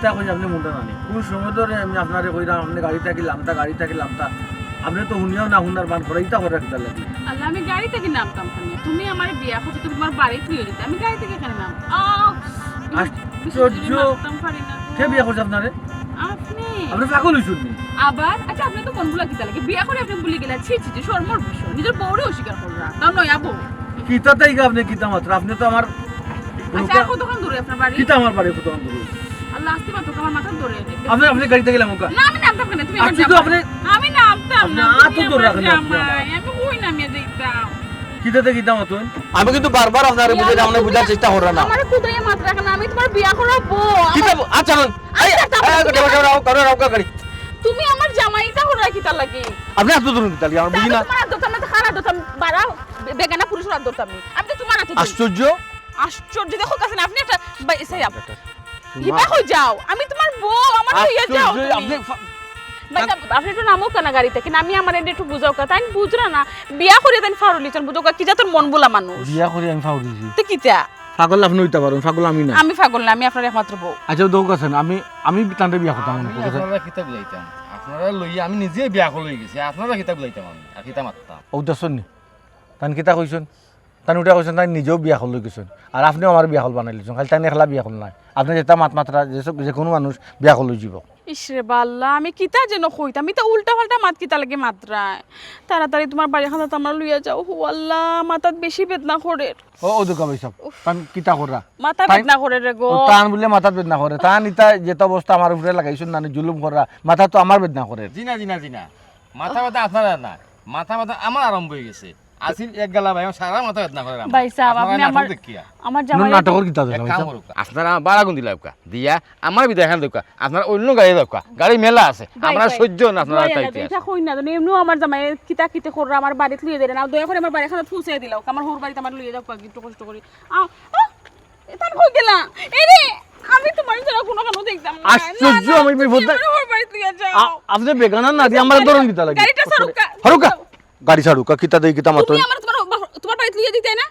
কিতা কই আপনি মুন্ডা নানি কোন সময় ধরে আমি আপনারে কইরা আপনি গাড়ি থেকে লামতা আপনি তো শুনিও না শুনার বান করে ইতা করে কিতা লাগে আল্লাহ আমি গাড়ি থেকে নামতাম কেন তুমি আমার বিয়া করতে তুমি তোমার বাড়িতে নিয়ে যেতে আমি গাড়ি থেকে কেন নাম আশ্চর্য কে বিয়া করছে আপনারে আপনি পাগল হইছুন নি আবার আচ্ছা আপনি তো কোনগুলা কিতা লাগে বিয়া করে আপনি বলি গেলা ছি ছি শর্মর বিষয় নিজের বউরে অস্বীকার কররা তাও নয় আবু কিতা তাই আপনি কিতা মাত্র আপনি তো আমার আচ্ছা কতক্ষণ দূরে আপনার বাড়ি কিতা আমার বাড়ি কতক্ষণ দূরে আল্লাহ আসতে পারতো আমার মাথা ধরে আপনি গাড়ি থেকে গেলাম না আমি নামতাম কেন তুমি আমার তো আপনি আমি নামতাম না আপনি তো রাখেন আমি কই নামিয়ে যাইতাম কিতাতে কিতা মতন আমি কিন্তু বারবার আপনারে বুঝাই আমনে বুঝার চেষ্টা কররা না আমার কুদাইয়া মাত্র রাখেন আমি তোমার বিয়া করাবো কিতা আচ্ছা গাড়ি তুমি আমার জামাইটা হলো কিতা লাগে আপনি এত দূর কিতা আমার বুঝি না তোমার দোকানে তো খারাপ দোকান বাড়া বেগানা পুরুষের দোকান আমি তো তোমার তো আশ্চর্য আশ্চর্য দেখো কাছে আপনি একটা এসে হিবা হই যাও আমি তোমার বউ আমার হইয়া যাও আপনি আপনি একটু নামো কেন গাড়ি থেকে আমি আমার একটু বুঝাও কথা আমি বুঝরা না বিয়া করে তাই ফারুলি চান বুঝো কি যা তোর মন বলা মানুষ বিয়া করে আমি ফাউরিছি তো কিতা পাগল আপনি হইতা পারেন পাগল আমি না আমি পাগল না আমি আপনার একমাত্র বউ আচ্ছা দৌ কাছেন আমি তান্তে বিয়া করতাম আপনারা কিতাব লাইতাম আপনারা লইয়া আমি নিজে বিয়া করে গেছি আপনারা কিতাব লাইতাম আমি আর কিতাব মারতাম ও দেখুন নি তান কিতা কইছেন তান উঠা কইছেন তাই নিজেও বিয়া হল গেছেন আর আপনিও আমার বিয়া হল বানাই লিছেন খালি তাই একলা বিয়া হল নাই আপনি যেটা মাত্রা যে কোনো মানুষ বিয়া হল যাব ইসরে বাল্লা আমি কিতা যেন কইতাম আমি তো উল্টা পাল্টা মাত কিতা লাগে মাত্রায় তাড়াতাড়ি তোমার বাড়ি খানা তো আমরা লইয়া যাও হো আল্লাহ মাথাত বেশি বেদনা করে ও দুকা ভাই সব তান কিতা করা মাথা বেদনা করে রে গো তান বলে মাথা বেদনা করে তান ইতা যেটা অবস্থা আমার উপরে লাগাইছেন না জুলুম করা মাথা তো আমার বেদনা করে জিনা মাথা ব্যথা আপনারা না মাথা ব্যথা আমার আরম্ভ হয়ে গেছে আসিল এক গালা ভাই সারা মাথা বেদনা করে ভাই সাহেব আপনি আমার জামাই নাটকের কিতা দেন আপনারা বাড়া গুন দিলা দিয়া আমার বিদায় খান দেখা আপনারা অন্য গাড়ি দেখা গাড়ি মেলা আছে আমরা সহ্য না আপনারা তাইতে এটা কই না জানি এমনিও আমার জামাই কিতা কিতে করে আমার বাড়িতে লইয়া দেন না দয়া করে আমার বাড়ি খানা ফুসে দিলাও আমার হোর বাড়িতে আমার লইয়া যাও একটু কষ্ট করি এটা কই গেলা এরে আমি তোমার ছাড়া কোনো কানো দেখতাম না আশ্চর্য আমি বিপদ হোর বাড়িতে লইয়া যাও আপনি বেগানা না দি আমার দরন কিতা লাগে গাড়িটা ছাড়ুকা হরুকা গাড়ি ছাড়ুকা কিতা দেই কিতা মতন তুমি আমার তোমার বাড়িতে লইয়া দিতে না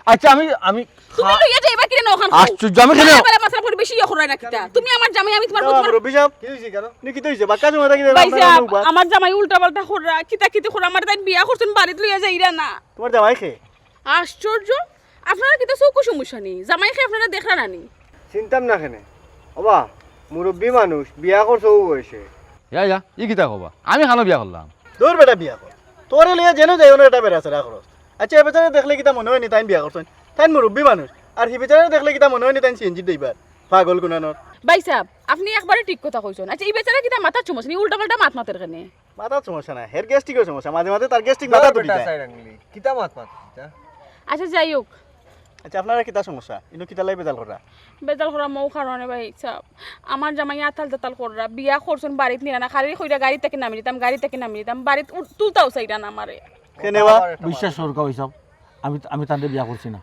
আচ্ছা আমি তুমি লইয়া যাইবা কিরে না ওখানে আশ্চর্য আমি কেন বলে মাথা পড়ে বেশি ইয়া করে না কিতা তুমি আমার জামাই আমি তোমার রবি সাহেব কি হইছে কেন নি কি হইছে বাক্কা জমা থাকি ভাই সাহেব আমার জামাই উল্টা পাল্টা করা কিতা কিতে করে আমার তাই বিয়া করছেন বাড়িতে লইয়া যাইরা না তোমার জামাই খে আশ্চর্য আপনারা কিতা চৌকো সমস্যা নেই জামাই খে আপনারা দেখরা না নি চিন্তাম না কেনে ওবা মুরব্বী মানুষ বিয়া করছে ও হইছে ইয়া ই কিতা কবা আমি খানো বিয়া করলাম তোর বেটা বিয়া কর তোরে লিয়া যেন যাই ওর এটা বেড়া আছে রাখরস আচ্ছা এ বেচারে দেখলে কিতা মনে হয় নি তাই বিয়া করছেন তাই মুরব্বী মানুষ আর হি বেচারে দেখলে কিতা মনে হয় নি তাই সিএনজি দিবার পাগল কোনানোর ভাই সাহেব আপনি একবারে ঠিক কথা কইছেন আচ্ছা এই বেচারা কিতা মাথা চুমছ নি উল্টা পাল্টা মাতের কানে মাথা সমস্যা না হের গ্যাস্ট্রিকের সমস্যা মাঝে মাঝে তার গ্যাস্ট্রিক মাথা তুলি কিতা মাত আচ্ছা যাই হোক আচ্ছা আপনারা কিতা সমস্যা ইনো কিতা লাই বেজাল করা বেজাল করা মৌ কারণে ভাই সাহেব আমার জামাই আতাল তাতাল করা বিয়া করছেন বাড়িতে নিরা না খালি কইরা গাড়ি থেকে নামি দিতাম বাড়িতে তুলতাও চাইরা না আমারে কেনেবা বিশ্বাস সরকা হইছাম আমি তান্তে বিয়া করছি না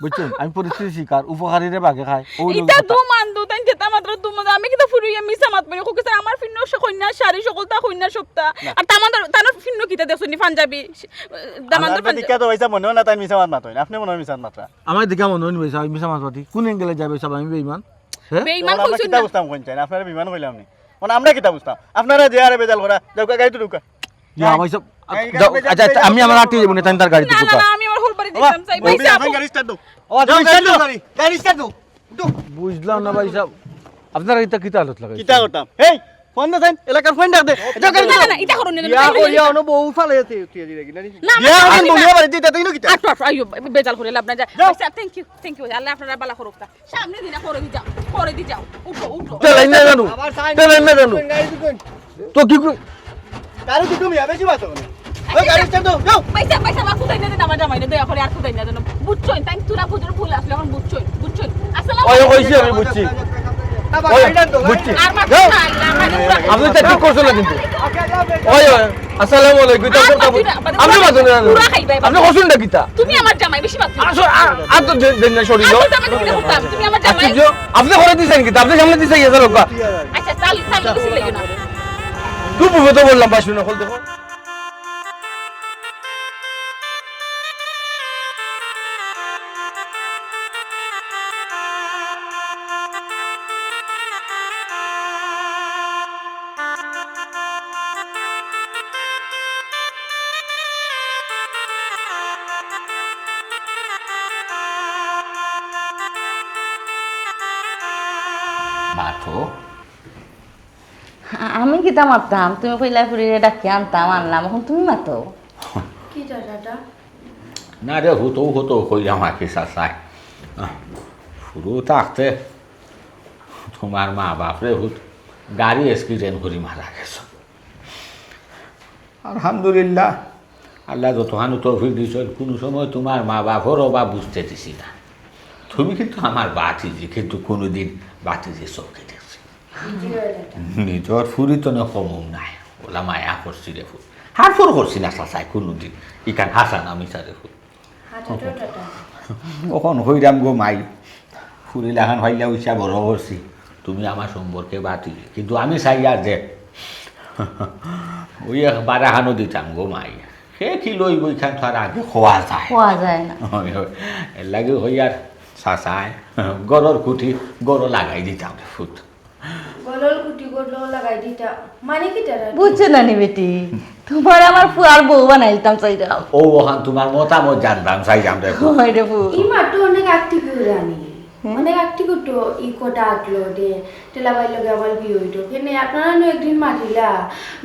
বুঝছেন আমি পরিস্থিতি শিকার উপকারীরে বাগে খায় ইতা দু মান দু তাই যেটা মাত্র দু মান আমি কিন্তু ফুরিয়া মিছা মাত মানে কইছে আমার ফিন্ন কন্যা শাড়ি সকলতা কন্যা সপ্তাহ আর তামার ফিন্ন কিতা দেখছনি পাঞ্জাবি দামান্দর আপনার দিকা তো হইছা মনে হয় না তাই মিছা মাত মাতই আপনি মনে হয় মিছা মাত্রা আমার দিকা মনে হইনি ভাই মিছা মাছ পাতি কোন এঙ্গেলে যাবে সব আমি বেঈমান বেঈমান আমরা কইছেন কিতা না বুঝতাম কোন চাই আপনারা বিমান কইলাম নি মানে আমরা কিতা বুঝতাম আপনারা যে আরে বেজাল করা যাও গাড়ি তো ঢুকা ইয়া ভাই সব আচ্ছা আমি আমার আটকে যাবো না তার গাড়িতে না ঢুকা না আমি আমার হোল বাড়ি দিতাম চাই ভাই সাহেব গাড়ি স্টার্ট দাও ও গাড়ি স্টার্ট দাও বুঝলাম না ভাই সব আপনারা এটা কিতা আলত লাগাই কিতা করতাম হেই ফোন দে সাইন এলাকার ফোন ডাক দে যাও গাড়ি না না এটা করুন না ইয়া কইয়া অন বউ ফালে তুই দিলে কি না না বিয়া হন বলিয়া বাড়ি দিতে তুই কিতা আটো আইও বেজাল করে লাভ না যা আচ্ছা থ্যাংক ইউ আল্লাহ আপনারা বালা করুক সামনে দিনা করে দি যাও উঠো তেলাই না জানো আবার সাইন তেলাই না জানো গাড়ি দুকন তো কি কই গাড়ি তো তুমি আবে জিবা তো ওই গাড়ি স্টার্ট দাও যাও পয়সা বা খুদাই না দেন আমার জামাই না দয়া করে আর খুদাই না দেন বুঝছই তাই তুলা বুঝর ভুল আসলে এখন বুঝছই আসসালামু ওই কইছি আমি বুঝছি আবার ওই গাড়ি দাও বুঝছি আর মাত্র না আপনি তো ঠিক করছেন না কিন্তু ওই আসসালামু আলাইকুম তো আপনি বাজুন না আপনি কইছেন না কিতা তুমি আমার জামাই বেশি মাত্র আসো আর তো দেন না সরি লো তুমি আমার জামাই আচ্ছা আপনি করে দিছেন কিতা আপনি সামনে দিছেন ইয়া লোক আচ্ছা চাল কিছু লাগবে না তুই তো বললাম পাঁচশো না খোল দেখো মাথো আমি কিতা মারতাম, তুমি কইলা ফুরিয়ে ডাকি আনতাম, আনলাম, এখন তুমি মাতো। কি দাদা না রে হতো কইলাম আঁকি চাচাই শুরু থাকতে তোমার মা বাপরে হুত গাড়ি এক্সিডেন্ট করে মারা গেছে। আলহামদুলিল্লাহ, আল্লাহ যতখানি তৌফিক দিয়েছেন, কোনো সময় তোমার মা বাপর অভাব বুঝতে দিছি না। তুমি কিন্তু আমার বাতিজি, কিন্তু কোনোদিন বাতিজি চোখে দেখছি নিজর ফুরি তো না কমও নাই, ওলা মায়া করছি রে ফুল হার ফোর করছি না চাচাই কোনোদিন, ইকান হাসা না মিশারে ফুল কখন হইরাম গো মাই ফুরিলাখান হইলা উইসা বড় করছি, তুমি আমার সম্পর্কে বাতি, কিন্তু আমি চাই আর যে ওই বারাখানো দিতাম গো মাই, সে কি লই বইখান তো আর আগে খোয়া যায়, খোয়া যায় না। এর লাগে হই আর চাচাই গরর কুটি গর লাগাই দিতাম রে ফুট। গলল কুটি গলল লাগাই দিতা মানে কি তারা বুঝছে না নি বেটি, তোমার আমার ফুয়ার বউ বানাইতাম চাইরা। ও ওখান তোমার মতামত জানতাম চাইতাম রে ফুট। হয় রে বউ। ই মাটো অনেক অ্যাক্টিভ রানি অনেক অ্যাক্টিভ তো ই কোটা আটলো দে তেলা বাই লগে আমার বিয়ে হইতো কেনে আপনারা নো একদিন মাতিলা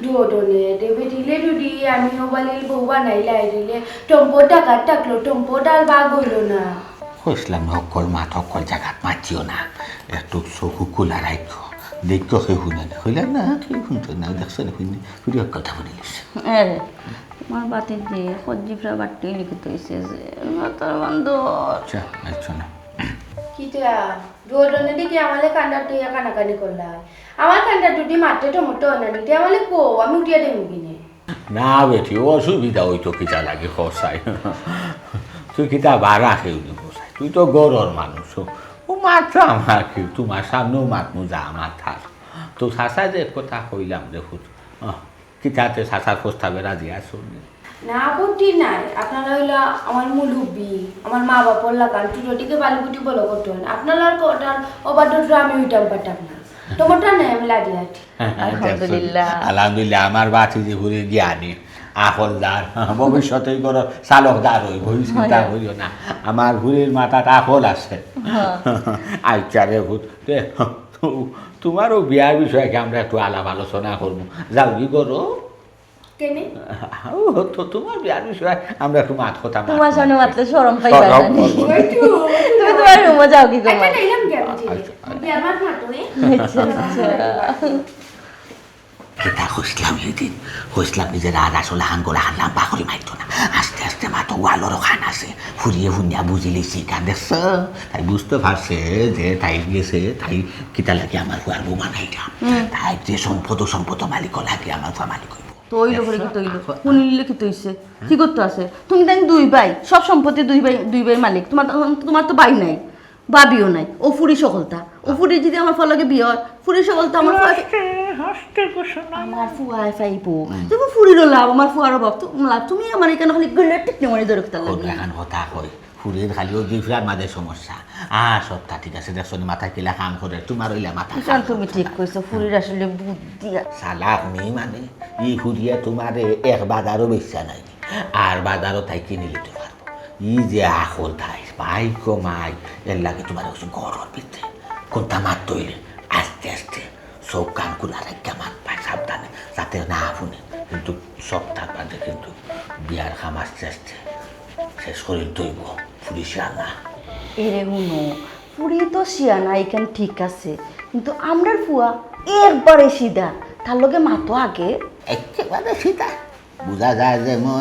দুডনে দেবে দিলে দুদি আমি ওবালিল বউ বানাইলা দিলে টম্পো টাকা টাকলো টম্পো ডাল বাগ হইলো না কইসলাম অকল মাথ অকল জায়গাত মাতিও না, একটু চকু খোলা রাখো, দেখো সে শুনে না, হইলাম না কি শুনছো না, দেখছো না শুনি শুনি কথা শুনে লিখছে। আরে তোমার বাতি দিয়ে সজ্জিফরা বাটি লিখিত হইছে যে মাতার বন্ধ। আচ্ছা আচ্ছা না কিটা দুডনে দেখি আমালে কান্ডা টিয়া কানাকানি করলা আমার কান্ডা দুদি মারতে টমেটো আনানি তে আমালে কো আমি উঠিয়া দেবো কিনে না বেটি অসুবিধা হইতো কিতা লাগে খসাই, তুই কিতা বাড়া খেয়ে দিব চাই, তুই তো গরর মানুষ, ও মাত্র আমার কি তোমার সামনেও মাতমু যা আমার থাক তো চাচা যে কথা কইলাম দেখুন কিতাতে চাচার প্রস্তাবে রাজি আছো না আপত্তি নাই আপনারা হইলো আমার মুলুব্বি আমার মা বাপর লাগান টুটোটিকে বালুকুটি বলো করতেন আপনারা কোটার অবাধটা আমি উইটাম পারতাম না তোমারটা নেই আমি লাগি আছি আলহামদুলিল্লাহ। আলহামদুলিল্লাহ আমার বাতি যে ঘুরে জ্ঞানী আখলদার ভবিষ্যতে করো চালকদার হই ভবিষ্যৎ হইও না, আমার ঘুরের মাথাত আখল আছে। আচ্ছা রে ভূত তোমারও বিয়ার বিষয়ে আমরা একটু আলাপ আলোচনা করবো, যাও কি করো কেনে তো তোমার বিয়ার বিষয়ে আমরা একটু মাত কথা তোমার সামনে মাত্র শরম পাইবা শরম জানি। করবো। তুমি তোমার রুমে যাও কি একটা তোমার। নাইলাম কে আমি বিয়ার মাত মাতো আচ্ছা আচ্ছা। এটা হইসলাম এদিন হইসলাম নিজের আর আসলে হাঙ্গলে হানলাম পাখরি মাইতো না, আস্তে আস্তে মাতো ওয়ালোরও খান আছে ফুরিয়ে ফুনিয়া বুঝি লিছি গান দেখছ, তাই বুঝতে পারছে যে তাই গেছে তাই কিতা লাগে আমার ফুয়ার বউ বানাইটা, তাই যে সম্পদ মালিক লাগে আমার ফুয়া মালিক হইব। তৈল করে কি তৈল শুনিলে কি তৈছে কি করতে আছে, তুমি তাই দুই ভাই সব সম্পত্তি দুই ভাই মালিক, তোমার তো ভাই নাই বাবিও নাই, ও ফুরি সকলতা, ও ফুরি যদি আমার ফলকে বিয়ে হয় ফুরি সকলতা আমার আমার ফুয়ায় পাইবো, তুমি ফুরিরও লাভ আমার ফুয়ারও লাভ তুমি আমার এখানে খালি গলে টিকনে মারি ধরে ফেলার লাগে। এখন কথা কই ফুরির খালিও জিফরার মাঝে সমস্যা, সবটা ঠিক আছে দেখছো মাথা কিলা কাম করে তোমার হইলা মাথা কারণ তুমি ঠিক কইছো ফুরির আসলে বুদ্ধি সালা নেই মানে ই ফুরিয়া তোমার এক বাজারও বেচা নাই আর বাজারও তাই কিনে নিতে পারবো, ই যে আখল থাই ভাই কমাই এর লাগে তোমার ঘরের ভিতরে কোনটা মাত তৈলে আস্তে আস্তে সব কান কুলা রেখা মাত পায় সাবধানে যাতে না শুনে, কিন্তু সব থাকবাতে কিন্তু বিয়ার খাম আস্তে আস্তে শেষ করে তৈব ফুরিসা না এরে হুনো ফুরি তো শিয়ানা এখান ঠিক আছে, কিন্তু আমরার ফুয়া একবারে সিধা, তার লগে মাতো আগে একেবারে সীতা বুঝা যায় যেমন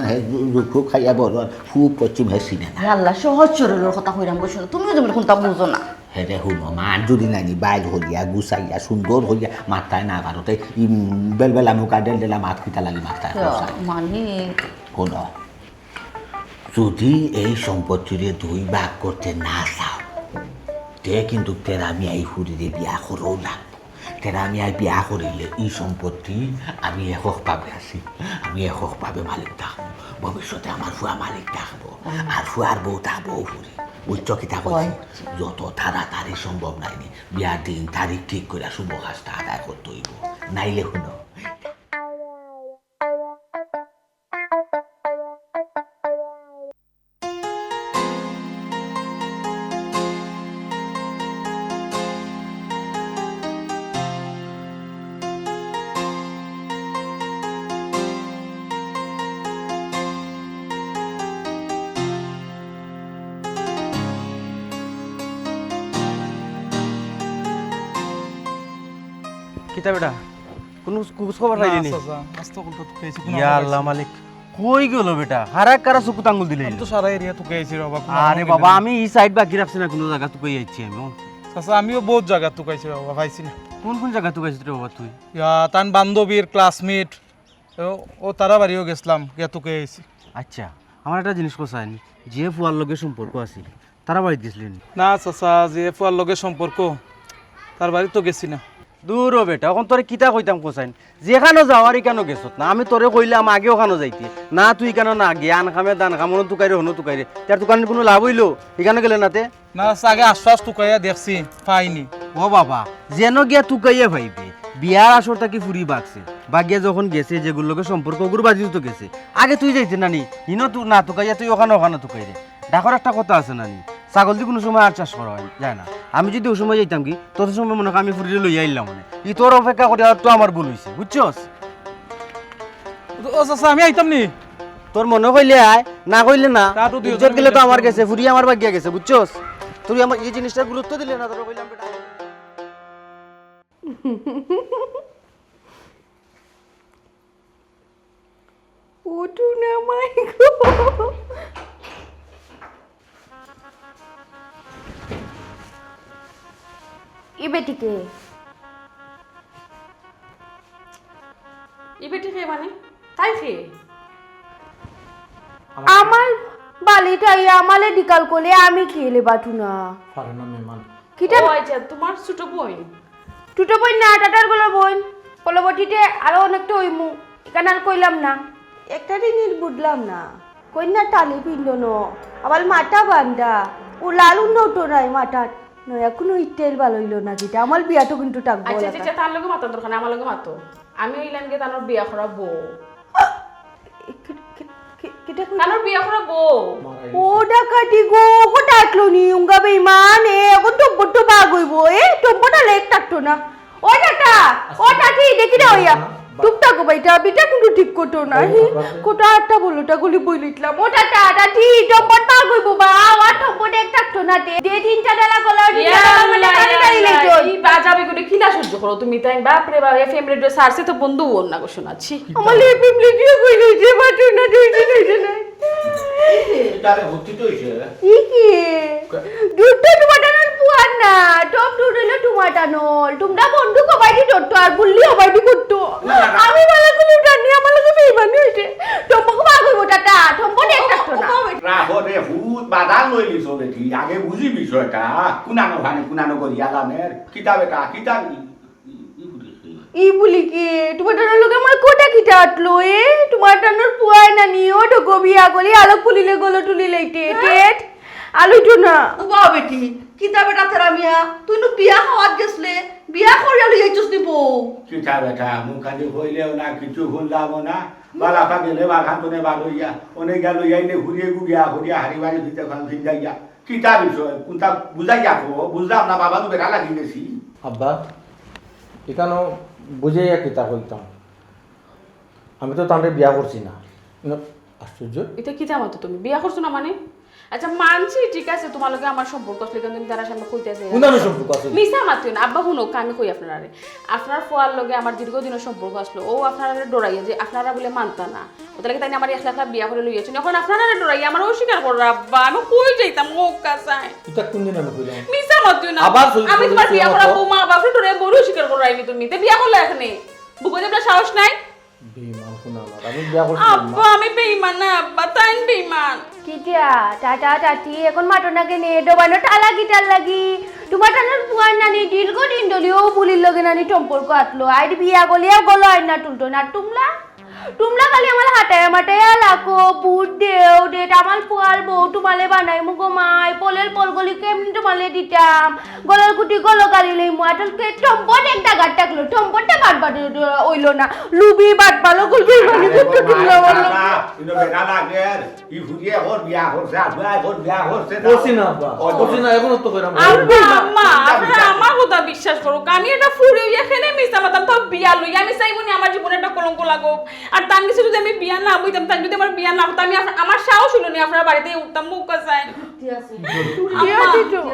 রুখু খাইয়া বড় খুব পশ্চিম হেসি না আল্লাহ সহজ সরলের কথা কইরাম বসে তুমিও যেমন কোনটা বুঝো না। হেরে শুনো মার যদি নানি বাইর হইয়া গুছাইয়া সুন্দর হইয়া মাথায় না ভারতে বেলবেলা মুখা ডেলা মাত কিতা লাগি মাথায় মানে শুন যদি এই সম্পত্তিরে দুই ভাগ করতে না চাও তে কিন্তু তেরা মিয়াই ফুরিরে বিয়া করো না, তেরা মিয়াই বিয়া করিলে এই সম্পত্তি আমি একক পাবে আছি, আমি একক পাবে মালিক থাকবো, ভবিষ্যতে আমার ফুয়া মালিক থাকবো আর ফুয়ার বউ থাকবো ফুরি উচ্চ কিতা করছি যত তাড়াতাড়ি সম্ভব নাইনি বিয়ার দিন তারিখ ঠিক করে শুভ কাজটা আদায় করতে হইব, নাইলে শুনো কিতা বেটা কোনো খোঁজ খবর পাইলি নি চাচা আস্ত কলটা তো পেয়েছি কোনো ইয়া আল্লাহ মালিক কই গেল বেটা হারাক কারা চকুত আঙ্গুল দিলে তো সারা এরিয়া তো পেয়েছি বাবা আরে বাবা আমি এই সাইড বাকি রাখছি না কোনো জায়গা তুই আইছি আমি চাচা আমিও বহুত জায়গা তো পাইছি বাবা পাইছি না কোন কোন জায়গা তুই আইছিস রে বাবা তুই ইয়া তান বান্ধবীর ক্লাসমেট ও তারা বাড়িও গেছিলাম ইয়া তোকে আইছি আচ্ছা আমার একটা জিনিস কোসাইনি যে ফুয়ার লগে সম্পর্ক আছিল তারা বাড়ি দিছিলেন না চাচা যে ফুয়ার লগে সম্পর্ক তার বাড়ি তো গেছি না দূর ও বেটা এখন তোরে কিতা কইতাম কোসাইন যেখানে যাওয়ারই কেন গেছত না আমি তোরে কইলাম আগে ওখানে যাইতে না তুই কেন না জ্ঞান খামে দান খামনো তুকাইরে হনো তুকাইরে তার দোকানের কোনো লাভ হইলো এখানে গেলে নাতে না আগে আশ্বাস টুকাইয়া দেখছি পাইনি ও বাবা যেন গিয়া তুকাইয়া ভাইবে বিয়ার আসর তাকে ফুরি বাগছে বাগিয়া যখন গেছে যেগুলোকে সম্পর্ক ওগুলো বাজি তো গেছে আগে তুই যাইতে নানি ইনো তুই না তুকাইয়া তুই ওখানে তুকাইরে ডাকর একটা কথা আছে নানি ছাগল দিয়ে কোনো সময় আর চাষ করা হয় যায় না আমি যদি ওই সময় যাইতাম কি তত সময় মনে হয় আমি ফুরিয়ে লইয়া আইলাম মানে ই তোর অপেক্ষা করে আর তো আমার ভুল হয়েছে বুঝছস ও চাচা আমি আইতাম নি তোর মনে কইলে আয় না কইলে না তা তো দুই ইজ্জত গেলে তো আমার গেছে ফুরিয়ে আমার বাগিয়া গেছে বুঝছস তুই আমার এই জিনিসটা গুরুত্ব দিলে না তোর কইলাম বেটা ওঠু না মাই গো ই বেটিকে ই বেটি খেয়ে মানে তাই খেয়ে আমার বালিটাই আমালে ডিকাল করলে আমি খেলে বাটু না পারে না মেহমান কিটা ও আচ্ছা তোমার ছোট বোন টুটো বই না টাটার গুলো বোন পলবটিতে আরো অনেকটা হইমু এখানে আর কইলাম না একটা দিনের বুঝলাম না কন্যা টালি পিন্ড আবার মাথা বান্ধা ও লালু নটো নাই মাথা নয় এখনো ইটের ভালো হইলো না কিটা আমার বিয়াটো কিন্তু টাকবো আচ্ছা আচ্ছা তার লগে মাতো দরকার আমার লগে মাতো আমি হইলাম গে তানোর বিয়া করা বউ তানোর বিয়া করা বউ ও ডাকাটি গো কো টাকলো নি উঙ্গা বেইমান এখন টম্পটো বাগ হইব টম্পটা লেক টাকতো না ও টাটা ও টাটি দেখি রে ওইয়া টুকটাক বাইটা বিটা কিন্তু ঠিক করতো না কোটা আটটা বলোটা গুলি বই লিখলাম ও টাটা টাটি টম্পট বাগ হইব বা আর টম্পট এক টাকতো না দে তিনটা ডালা কলা এই বাজাবে করে কিলা সহ্য করো তুমি তাই বাপ রে বাপ এফএম রেডিও সারছে তো বন্ধু ওর না গো শোনাচ্ছি আমার এফএম রেডিও কই লইছে বাটু না দুইটা না তারে ভর্তি তো হইছে ইকি দুটো টমাটানোর পুয়ার না টপ দুটো টমাটানোর তোমরা বন্ধু কবাইদি ডট্টো আর বুল্লি কবাইদি করতো আমি মালাগুলো জানি আমার লাগে বেইমানি হইছে টম্পক বাগই মোটাটা টম্পক একটা না রাহরে হুত বাদাল লইলিস বেটি আগে বুঝি বিষয়টা কুনানো ভানে কুনানো করিয়া লামের কিতাবে কা কিতাব ই বলি কি টমাটানোর লগে আমার কোটা কিটা আটলো টমাটানোর পুয়ার না নিও ঢোকো বিয়া গলি আলো ফুলিলে গলো টুলিলে টেট আলুটো না উবা বেটি কিতা বেটা তেরা মিয়া তুই নু বিয়া হওয়াত গেছলে বিয়া করিয়া লই আইছস নি বউ কিতাবেটা মুখানি হইলেও না কিছু ভুললাম না বালাপা গেলে বাগান তোনে বার হইয়া অনেক গেল ইয়াইনে ঘুরিয়ে ঘুরিয়া ঘুরিয়া হারিবাড়ি ভিতরে খান ভিন যাইয়া কিতা বিষয় কোনটা বুঝাইয়া বুঝলাম না বাবা তো বেড়া লাগি গেছি আব্বা এখানেও বুঝাইয়া কিতা কইতাম আমি তো তাদের বিয়া করছি না আশ্চর্য এটা কি জামাতো তুমি বিয়া করছো না মানে আচ্ছা মানছি ঠিক আছে তোমার লগে আমার সম্পর্ক আসলে কিন্তু তুমি তার সামনে কইতেছে কোনটা সম্পর্ক আছে মিছা মাতুন আব্বা শুনো আমি কই আপনারে আপনার ফুয়ার লগে আমার দীর্ঘদিনের সম্পর্ক আসলো ও আপনারা ডরাইয়া যে আপনারা বলে মানতা না ওদের তাই আমার একলা একলা বিয়া করে লইয়াছেন এখন আপনারা ডরাইয়া আমার অস্বীকার করো আব্বা আমি কই যাইতাম ও কাছায় এটা কোন দিন আমি কইলাম মিছা মাতুন আবার আমি তোমার বিয়া করা বউ মা বাপরে ডরাইয়া বড় অস্বীকার করো আইনি তুমি তে বিয়া করলে এখানে বুকে আপনার সাহস নাই বেঈমান কোনা না আমি বিয়া করছি আব্বা আমি বেঈমান না আব্বা তাই বেঈমান কিটা টাটা টাটি এখন মাটনাকে নে ডবানো টালা গিটার লাগি টমাটানোর পুয়ার নানি দীর্ঘদিন দলিও বুলির লগে নানি সম্পর্ক আটলো আইডি বিয়া গলিয়া গলো আইন না টুলতো না তুমলা খালি আমার হাটায় মাটায় লাকো বুট দেও ডেট আমার পুয়াল বউ তোমালে বানাই মুগো মাই পলের পলগলি কেমনি তোমালে দিতাম গলার কুটি গলো গালি লই মাটলকে টম্পট একটা গাট টাকলো টম্পটটা বাট ওইলো না লুবি বাট পালো গলবি মানে কুট্টু টুকলো বললো ইনো বেড়া লাগের ই ঘুরিয়ে ওর বিয়া করছে আর ওর বিয়া করছে করছি না আব্বা করছি না এখনো তো কইরাম আম্মা আপনারা আমার কথা বিশ্বাস করো আমি একটা ফুড়ি এখানে মিশা মাতাম তো বিয়া লই আমি চাইবো না আমার জীবনে একটা কলঙ্ক লাগুক আর তার কিছু যদি আমি বিয়া না বইতাম তার যদি আমার বিয়া না হতো আমি আমার সাহস হলো না আপনার বাড়িতে উঠতাম মুখ কাছায়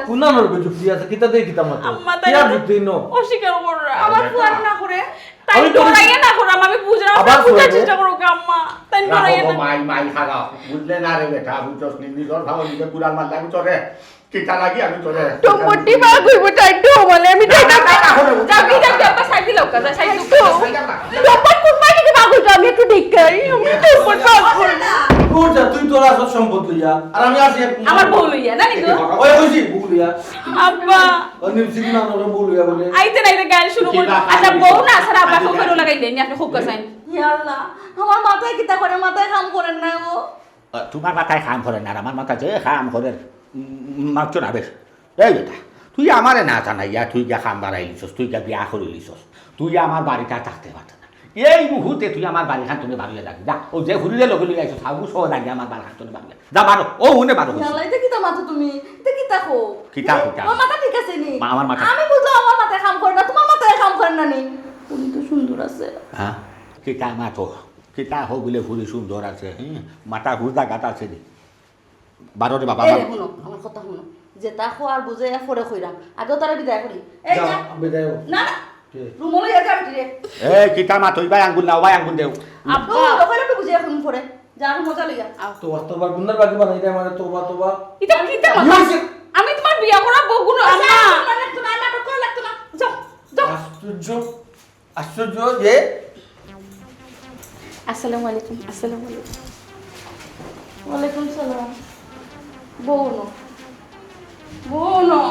কোনা নরবে যুক্তি আছে কিতা দেই কিতা মত আম্মা তাই কি আর যুক্তি নো অস্বীকার কররা আমার ফুয়ার না করে তাই ডরাইয়া না করো আমি বুঝলাম আবার বুঝার করবো। চেষ্টা করো আম্মা তাই ডরাইয়া না মাই মাই খাগা বুঝলে না রে বেটা বুঝছস নি নিজর ভাব নিজে কুড়াল মার লাগি তোরে কিটা লাগি আমি তোরে টম্পটি বা কইবো তাই তো বলে আমি তাই না যাবি যাবি আপা সাইড দিলাও কাজা সাইড টম্পট কুরবাই দিকে বাগু তো আমি একটু দেখাই আমি টম্পট বাগু তোর যা তুই তোর আসল সম্পদ লইয়া আর আমি আসি আমার বউ লইয়া না নিগো ওই কইছি বউ লইয়া আব্বা অনিল সিং না নরে বউ লইয়া বলে আইতে নাইতে গান শুরু করো আচ্ছা বউ না স্যার আব্বা খুব লাগাইলেন নি আপনি খুব কাছাই ইয়া আল্লাহ আমার মাথায় কিতা করে মাথায় কাম করেন না গো তোমার মাথায় খাম করে না আর আমার মাথা যে খাম করে মারছো না বেশ এই বেটা তুই আমারে না জানাইয়া তুই গা খাম বাড়াই লিছস তুই গা বিয়া করে লিছস তুই আমার বাড়িতে আর থাকতে পারত না এই মুহূর্তে তুই আমার বাড়ি খান তুমি বাড়িয়ে রাখবি যা ও যে ঘুরিলে লগে লগে আইছো সাবু সহ লাগে আমার বাড়ি খান তুমি বাড়িয়ে যা বারো ও হুনে বারো আল্লাহ এটা কিতা মাথা তুমি এটা কিতা কো কিতা কিতা? আমার মাথা ঠিক আছে নি আমার মাথা- আমি বুঝলাম আমার মাথায় কাম করে না তোমার মাথায় কাম করে না নি উনি তো সুন্দর আছে হ্যাঁ কিতা মাথো কিতা হোক বলে ঘুরি সুন্দর আছে মাথা ঘুরদা গাটা আছে রে বারো রে বাবা এই শুনো আমার কথা শুনো যে তা খোয়ার বুঝে পরে কইরাম আগে তারা বিদায় করি এই যা না বিদায় হও। না রুমলে যা যাবি রে এ কিতা মাথো ইবাই আঙ্গুল নাও ভাই আঙ্গুল দেও আব্বা ওখানে একটু বুঝে এখন পরে যার মজা লইয়া তোবা তোবা গুন্নার বাকি বানাই দে মানে তোবা তোবা এটা কিতা আমি তোমার বিয়া করা বউ গুলো আম্মা লাগতো না নাটক করা লাগতো না যাও যাও আশ্চর্য আশ্চর্য যে আসসালামু আলাইকুম আসসালামু আলাইকুম ওয়ালাইকুম সালাম বোনো বোনো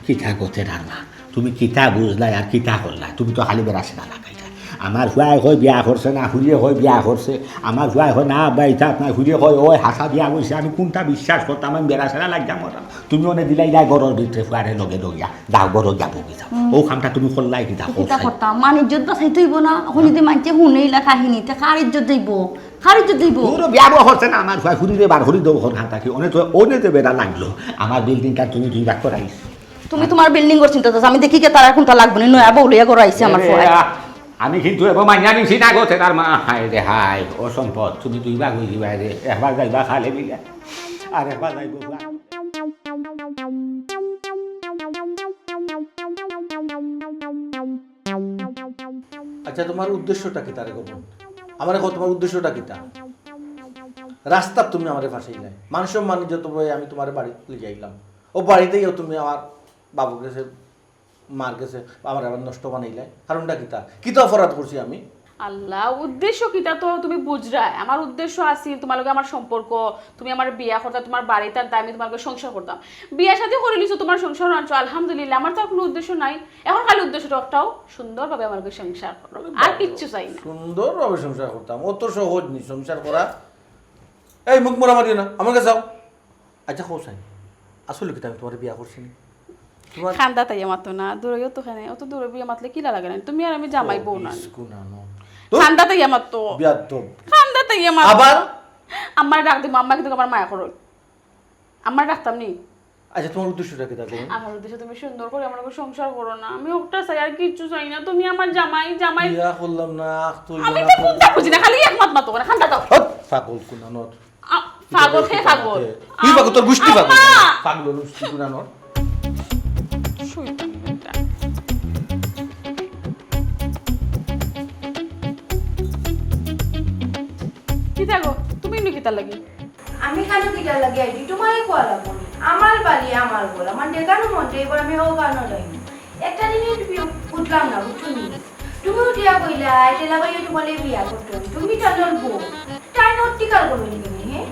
কিতা করতে না তুমি কিতা বুঝলাই আর কিতা করলাই তুমি তো খালি বেড়াছে না লাগাইলা আমার হুয়াই হয় বিয়া করছে না হুড়িয়ে হয় বিয়া করছে আমার হুয়াই হয় না বাইতা না হুড়িয়ে হয় ওই হাসা বিয়া করছে আমি কোনটা বিশ্বাস করতাম আমি বেড়াছে না লাগতাম ওরা তুমি অনেক দিলাই যাই গরর ভিতরে ফুয়ারে লগে লগিয়া যাও গরর যাব গিয়া ও কামটা তুমি করলাই কিতা কিতা করতাম মান ইজ্জত বাঁচাই তৈব না এখন যদি মানছে শুনেইলা কাহিনী তে কার ইজ্জত দেব কার ইজ্জত দেব পুরো বিয়া করছে না আমার হুয়াই হুড়িয়ে বার হরি দেবো ঘর থাকি অনেক বেড়া লাগলো আমার বিল্ডিংটা তুমি দুই ভাগ করাইস তুমি তোমার বিল্ডিং এর চিন্তা করছো আমি দেখি কে তার কোনটা লাগবে না নয়া বউলিয়া করে আইছে আমার ফোন আমি কিন্তু এবার মাইনা নিছি না গো তার মা হাই রে হাই ও সম্পদ তুমি দুই ভাগ হয়ে যাবা রে একবার যাইবা খালে মিলে আর একবার যাইব আচ্ছা তোমার উদ্দেশ্যটা কি তারে গোপন আমার এখন তোমার উদ্দেশ্যটা কিটা রাস্তা তুমি আমারে ফাঁসাই নাই মানুষ বাণিজ্য তো আমি তোমার বাড়ি লিয়ে আইলাম ও বাড়িতেই তুমি আমার বাবু গেছে মার গেছে আমার আবার নষ্ট বানাইলাই কারণটা কিতা কিতা অপরাধ করছি আমি আল্লাহ উদ্দেশ্য কিটা তো তুমি বুঝরা আমার উদ্দেশ্য আছিল তোমার লগে আমার সম্পর্ক তুমি আমার বিয়া করতা তোমার বাড়িতে আর আমি তোমার লগে সংসার করতাম বিয়া সাথে করে লিছো তোমার সংসার আনছো আলহামদুলিল্লাহ আমার তো কোনো উদ্দেশ্য নাই এখন খালি উদ্দেশ্যটা একটাও সুন্দরভাবে আমার লগে সংসার করো আর কিচ্ছু চাই না সুন্দরভাবে সংসার করতাম অত সহজ নি সংসার করা এই মুখ মোড়া মারিও না আমার কাছে যাও আচ্ছা হোসাই আসলে কিতা আমি তোমার বিয়া করছি না তোমার খান্দা তাই আমার তো না দূরেও তো খানে অত দূরে বিয়া মাতলে কি লাগে না তুমি আর আমি জামাই বউ না খান্দা তাই আমার তো বিয়া তো খান্দা তাই আমার আবার আমার ডাক দিব আম্মা কিন্তু আমার মায়া করো আমার ডাকতাম নি আচ্ছা তোমার উদ্দেশ্যটা কিতা কোন আমার উদ্দেশ্য তুমি সুন্দর করে আমার লগে সংসার করো না আমি ওটা চাই আর কিচ্ছু চাই না তুমি আমার জামাই জামাই বিয়া করলাম না তুই আমি তো কোনটা বুঝি না খালি একমত মাতো করে খান্দা দাও পাগল কুনানোর পাগল খেয়ে পাগল তুই পাগল তোর গুষ্টি পাগল আম্মা! পাগল গুষ্টি কুনানোর শয়তান বেটা। কি থাকো তুমি ইন্নু কিতা লাগি আমি কেন কিটা লাগে আইডি তোমারই কোয়া লাগবো আমার বাড়ি আমার বল আমার দেখানো মনটা এবার আমি হোক আনো যাইনি একটা দিনে উঠলাম না উঠুনি তুমি উঠিয়া কইলা টেলা বাইয়ে তোমার বিয়া করতে তুমি টানোর বউ টাইন অটিকাল করবে নি তুমি হ্যাঁ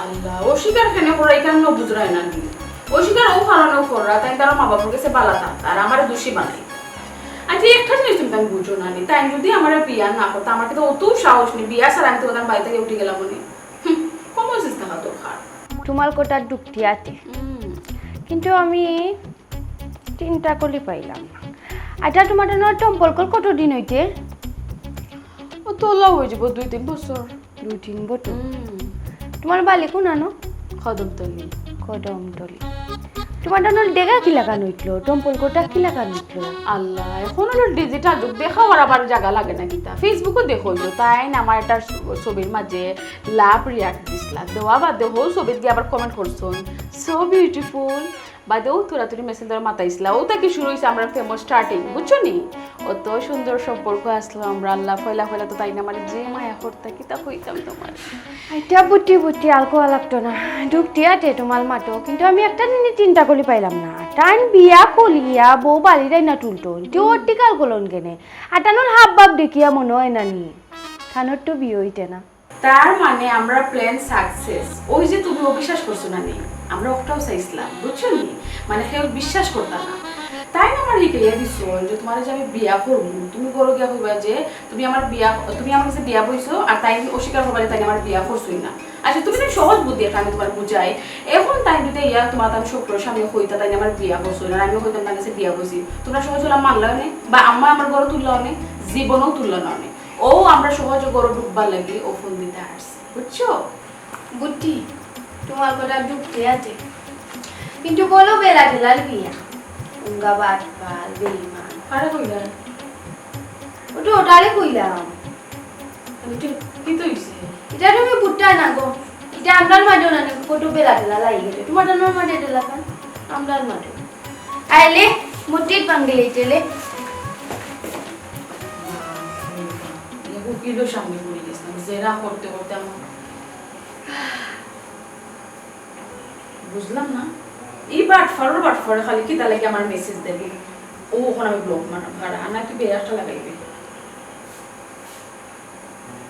আল্লাহ অস্বীকার কেন করা এখানে ন বুঝরাই না কি অস্বীকার ও কারণেও করা তাই তারা মা বাবার কাছে বালাতা আর আমার দোষী বানাই আচ্ছা একটা জিনিস তুমি তাই বুঝো না নি তাই যদি আমার বিয়া না করতো আমার কিন্তু অত সাহস নেই বিয়া ছাড়া আমি তো ওদের বাড়ি থেকে উঠে গেলাম উনি কম চেষ্টা হতো খার তোমার কোটা ডুকটি আতে কিন্তু আমি 3টা কলি পাইলাম না আটা তোমার না টম্পল কত দিন হইতে ও তোলা হয়ে যাব 2-3 বছর 2-3 বছর তোমার বালি কোন আনো কদম তলি কদম তলি তোমার টানুল ডেগা কি লাগানো উঠলো টম্পল কোটা কি লাগানো উঠলো আল্লাহ এখন হলো ডিজিটাল যুগ দেখাও আর আবার জায়গা লাগে না গীতা ফেসবুকও দেখো তাই না আমার একটা ছবির মাঝে লাভ রিয়াক্ট দিসলা দেওয়া বা দেহ ছবিত গিয়ে আবার কমেন্ট করছো সো বিউটিফুল বাদেও তোরা তুই মেসেজ ধরে মাতাইছিলা ও তাকে শুরু হয়েছে আমরা ফেমাস স্টার্টিং বুঝছো নি অত সুন্দর সম্পর্ক আসলো আমরা আল্লাহ ফয়লা ফয়লা তো তাই না মানে যে মায়া করতা কি তা হইতাম তোমার এটা বুটি বুটি আর কোয়া লাগতো না ঢুকটিয়াতে তোমার মাটো কিন্তু আমি একটা দিনই চিন্তা করি পাইলাম না টাইম বিয়া কলিয়া বউ বাড়িরাই না টুলটো টিকাল গলন কেনে আর টানুর হাব বাপ দেখিয়া মনে হয় না নি থানোর তো বিয়ে হইতে না তার মানে আমরা প্ল্যান সাকসেস ওই যে তুমি অবিশ্বাস করছো না নি আমরা ওটাও চাইছিলাম বুঝছো নি মানে কেউ বিশ্বাস করতাম না তাই না আমার হিকে দিছো যে তোমার যে আমি বিয়া করবো তুমি বলো গিয়া হইবা যে তুমি আমার কাছে বিয়া বইছো আর তাই অস্বীকার হবারে তাই আমার বিয়া করছোই না আচ্ছা তুমি তো সহজ বুদ্ধি একটা আমি তোমার বুঝাই এখন তাই যদি ইয়া তোমার আমি শুক্র স্বামী হইতা তাই আমার বিয়া করছো না আমি হইতাম তার কাছে বিয়া বইছি তোমরা সহজ হলাম মানলাও নেই বা আম্মা আমার গড় তুললাও নেই জীবনও তুললাও নেই ও আমরা সহজে গড় ডুববার লাগে ও ফোন দিতে আসছি বুঝছো বুদ্ধি তোমার কথা ঢুকতে আছে কিন্তু বলো বেলা ঠেলার বিয়া উঙ্গা বাট পাল বেইমান কারা কইলা ওটা ওটারে কইলাম কি তো হইছে এটা তুমি বুটটা না গো এটা আমরার মাঝে না কত বেলা ঠেলা লাগি গেছে তোমার টানোর মাঝে ঠেলা খান আমরার মাঝে আইলে মুটির বাঙ্গিলে টেলে কিলো সামনে পড়ে গেছিলাম জেরা করতে করতে আমার বুঝলাম না এই বাটফারে খালি কি তাহলে কি আমার মেসেজ দেবে ও ওখানে আমি ব্লক মারাম ভাড়া না কি বেয়ারটা লাগাইবে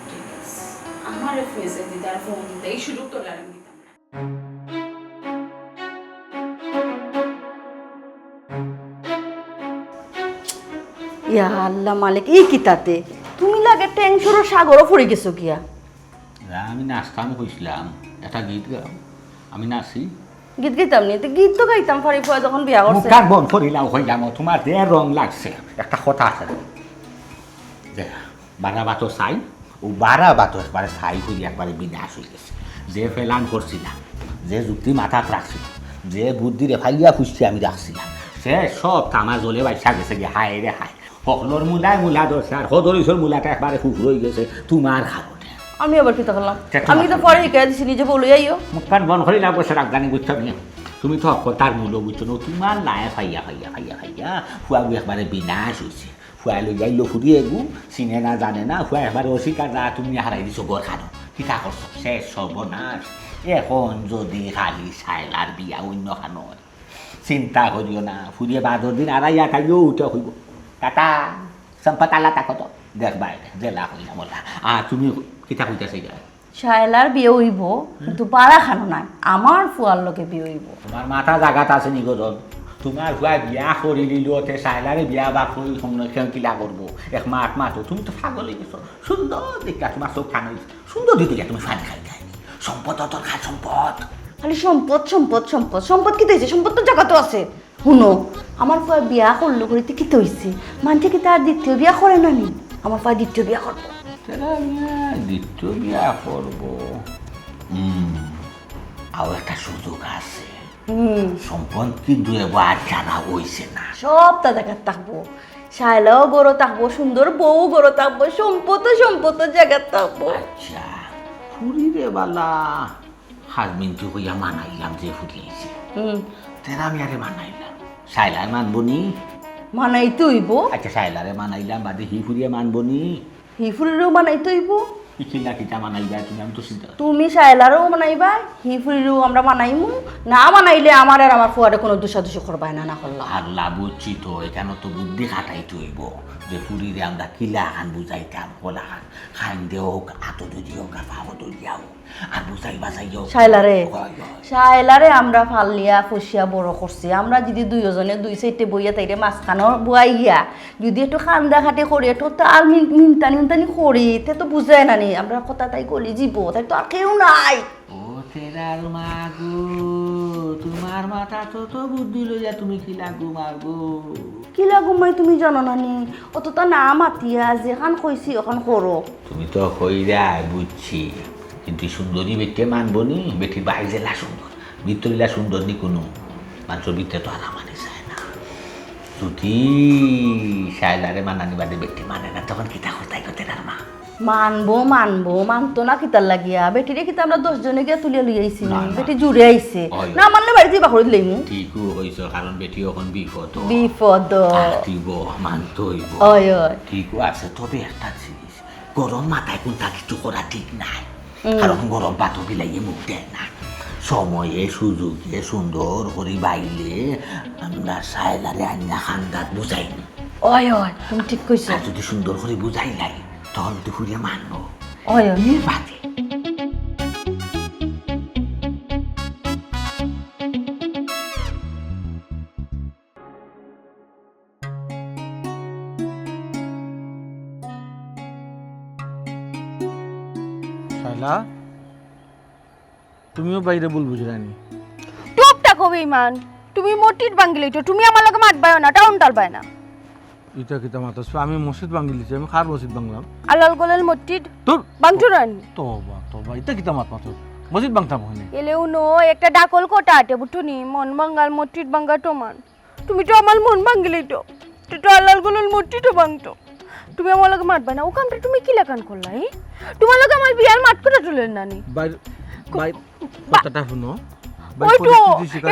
ঠিক আছে আমার মেসেজ দিতে আর ফোন দিতে এই সুযোগ তো লাগাই দিতাম না ইয়া আল্লাহ মালিক এই কিতাতে তুমি লাগে টেনশনের সাগরও পড়ে গেছো কিয়া আমি নাচতাম কইছিলাম একটা গীত গাও আমি নাচি গীত গাইতাম নি তো গীত তো গাইতাম ফারি ফুয়া যখন বিয়া করছে মুখার বন করিলাম হইলাম তোমার যে রং লাগছে একটা কথা আছে যে বারা বাতো চাই ও বারা বাতো একবারে ছাই করি একবারে বিনাশ হয়ে গেছে যে ফেলান করছিলাম যে যুক্তি মাথাত রাখছিল যে বুদ্ধিরে ফাইয়া খুঁজছি আমি রাখছিলাম সে সব তামা জলে বাইসা গেছে গিয়ে হায় রে হায় সকলোর মূলা ধরছে আর সদরিসর মূলাটা একবারে ফুক রয়ে গেছে তোমার কারণে আমি আবার কি করলাম আমি তো পরে শিখাই দিছি নিজে বলে যাইও মুখখান বন করি না বসে রাখদানি বুঝছো নি তুমি তো তার মূল্য বুঝছো না তোমার লায়ে ফাইয়া ফুয়াগু একবারে বিনাশ হয়েছে ফুয়া লই যাইলো ফুরিয়ে গু চিনে না জানে না ফুয়া একবারে অস্বীকার না তুমি হারাই দিছো গড় খানো কিতা করছো শেষ সর্বনাশ এখন যদি খালি সাইলার বিয়া অন্য খানো চিন্তা করিও না ফুরিয়ে বাদর দিন আড়াইয়া খাইও উঠে হইব টাটা সম্পত আল্লাহ তাকত দেখবা জেলা হইলা বলা তুমি কিতা কইতেছে শায়লার বিয়ে হইব কিন্তু পাড়া খানো নাই আমার ফুয়ার লোকে বিয়ে হইব তোমার মাথা জাগাত আছে নিগজন তোমার ফুয়া বিয়া করে দিল তে সাইলারে বিয়া বা করি সংরক্ষণ কিলা করবো এক মাঠ মাঠো তুমি তো পাগল হয়ে গেছো সুন্দর দেখা তোমার চোখ খান সুন্দর দিতে তুমি ফান খাই খাই সম্পদ তোর খা সম্পদ খালি সম্পদ সম্পদ সম্পদ সম্পদ কি হয়েছে সম্পদ তো জায়গা তো আছে শুনো আমার ফুয়া বিয়া করলো করিতে কি হয়েছে মানছে কি তার দ্বিতীয় বিয়া করে না নি আমার ফুয়া দ্বিতীয় বিয়া করবো দ্বিতীয় বিয়া করবো আর একটা সুযোগ আছে সম্পদ কিন্তু এবার জানা হইছে না সব তা দেখার থাকবো শায়লাও গরো থাকবো সুন্দর বউ গরো থাকবো সম্পদ জায়গা থাকবো আচ্ছা ফুরিরে বালা হাজবেন্ডকে হইয়া মানাইলাম যে ফুরিয়েছে তেরা আমি আরে মানাইলাম সাইলার মানবো নি মানাইতে হইব আচ্ছা সাইলারে মানাইলাম বাদে হি ফুরিয়ে মানবো নি হিফুরিরও মানাইতে হইব কিনা কিটা মানাইবা তুমি আমি তো চিন্তা তুমি শায়লারও মানাইবা হিফুরিরও আমরা মানাইমু না মানাইলে আমার আর আমার ফুয়ারে কোনো দুষাদুষি করবাই না করলাম আল্লাহ বুঝছি তো এখানে তো বুদ্ধি খাটাইতে হইব যে ফুরিরে আমরা কিলা খান বুঝাইতাম কলা খান খান দিয়ে হোক আতো যদি হোক আর ভাবো দইয়া হোক আর বুঝাই বাজাই হোক শায়লারে আমরা ফালিয়া ফুসিয়া বড় করছি আমরা যদি দুইজনে দুই সাইডে বইয়া তাইরে মাঝখানো বইয়া যদি একটু খান্দা খাটে করি একটু তার মিনতানি করি তে তো বুঝায় না নি আমরা কথা তাই করি জীব তাই তো আর কেউ নাই ও তেরার মাগো তোমার মাথা তো বুদ্ধি লইয়া তুমি কি লাগু মাগো কি লাগুমাই তুমি জানো না নি অত তো না মাতিয়া যেখান কইছি ওখান করো তুমি তো কইরা বুঝছি কিন্তু সুন্দরী বেটে মানবো নি বেটির বাইরে জেলা সুন্দর ভিতরিলা সুন্দর নি কোনো মানুষের ভিতরে তো আর মানি যায় না যদি শায়লারে মানানি বাদে ব্যক্তি মানে না তখন কিতা কোথায় করতে তার মা মানবো মানতো না কিতার লাগিয়া বেটিরে কিতা আমরা 10 জনে গিয়া তুলিয়া লই আইছি না, না। বেটি জুড়ে আইছে হয়। না মানলে বাড়িতে বাকরি লইমু ঠিকও হয়েছে কারণ বেটি এখন বিপদ বিপদ দিব মানতে হইব ওই ওই ঠিকও আছে তবে একটা জিনিস গরম মাথায় কোনটা কিছু করা ঠিক নাই কারণ গরম পাতো বিলাইয়ে মুখ দেয় না সময়ে সুযোগে সুন্দর করে বাইলে আমরা শায়লারে আন্না খান্দাত বুঝাইনি ওই ওই তুমি ঠিক কইছো আর যদি সুন্দর করে বুঝাই লাই তখন তো ঘুরে মানবো ওই ওই নির্বাচে শায়লা তুমিও বাইরে বল বুঝরানি টুপটা কবে ইমান তুমি মোটির বাঙ্গিলে তো তুমি আমার লগে মাতবায় না টাউন টালবায় না এটা কিতা মাতাস আমি মসজিদ বাঙ্গিলিছি আমি খার মসজিদ বাংলাম আলাল গোলাল মোটির তোর বাংটুরানি তোবা এটা কিতা মাত মাতো মসজিদ বাংতাম ওখানে এলেও নো একটা ডাকল কোটা আটে বুটুনি মন বাঙ্গাল মোটির বাঙ্গা টমান তুমি তো আমার মন বাঙ্গিলেই তো তো আলাল গোলাল মোটি তো বাংতো তুমি আমার লগে মাতবা না ও কামটা তুমি কি লেখান করলা তোমার লগে আমার বিয়ার মাত করে তুলেন নানি বাইর বাইর কথাটা শুনো ওই তো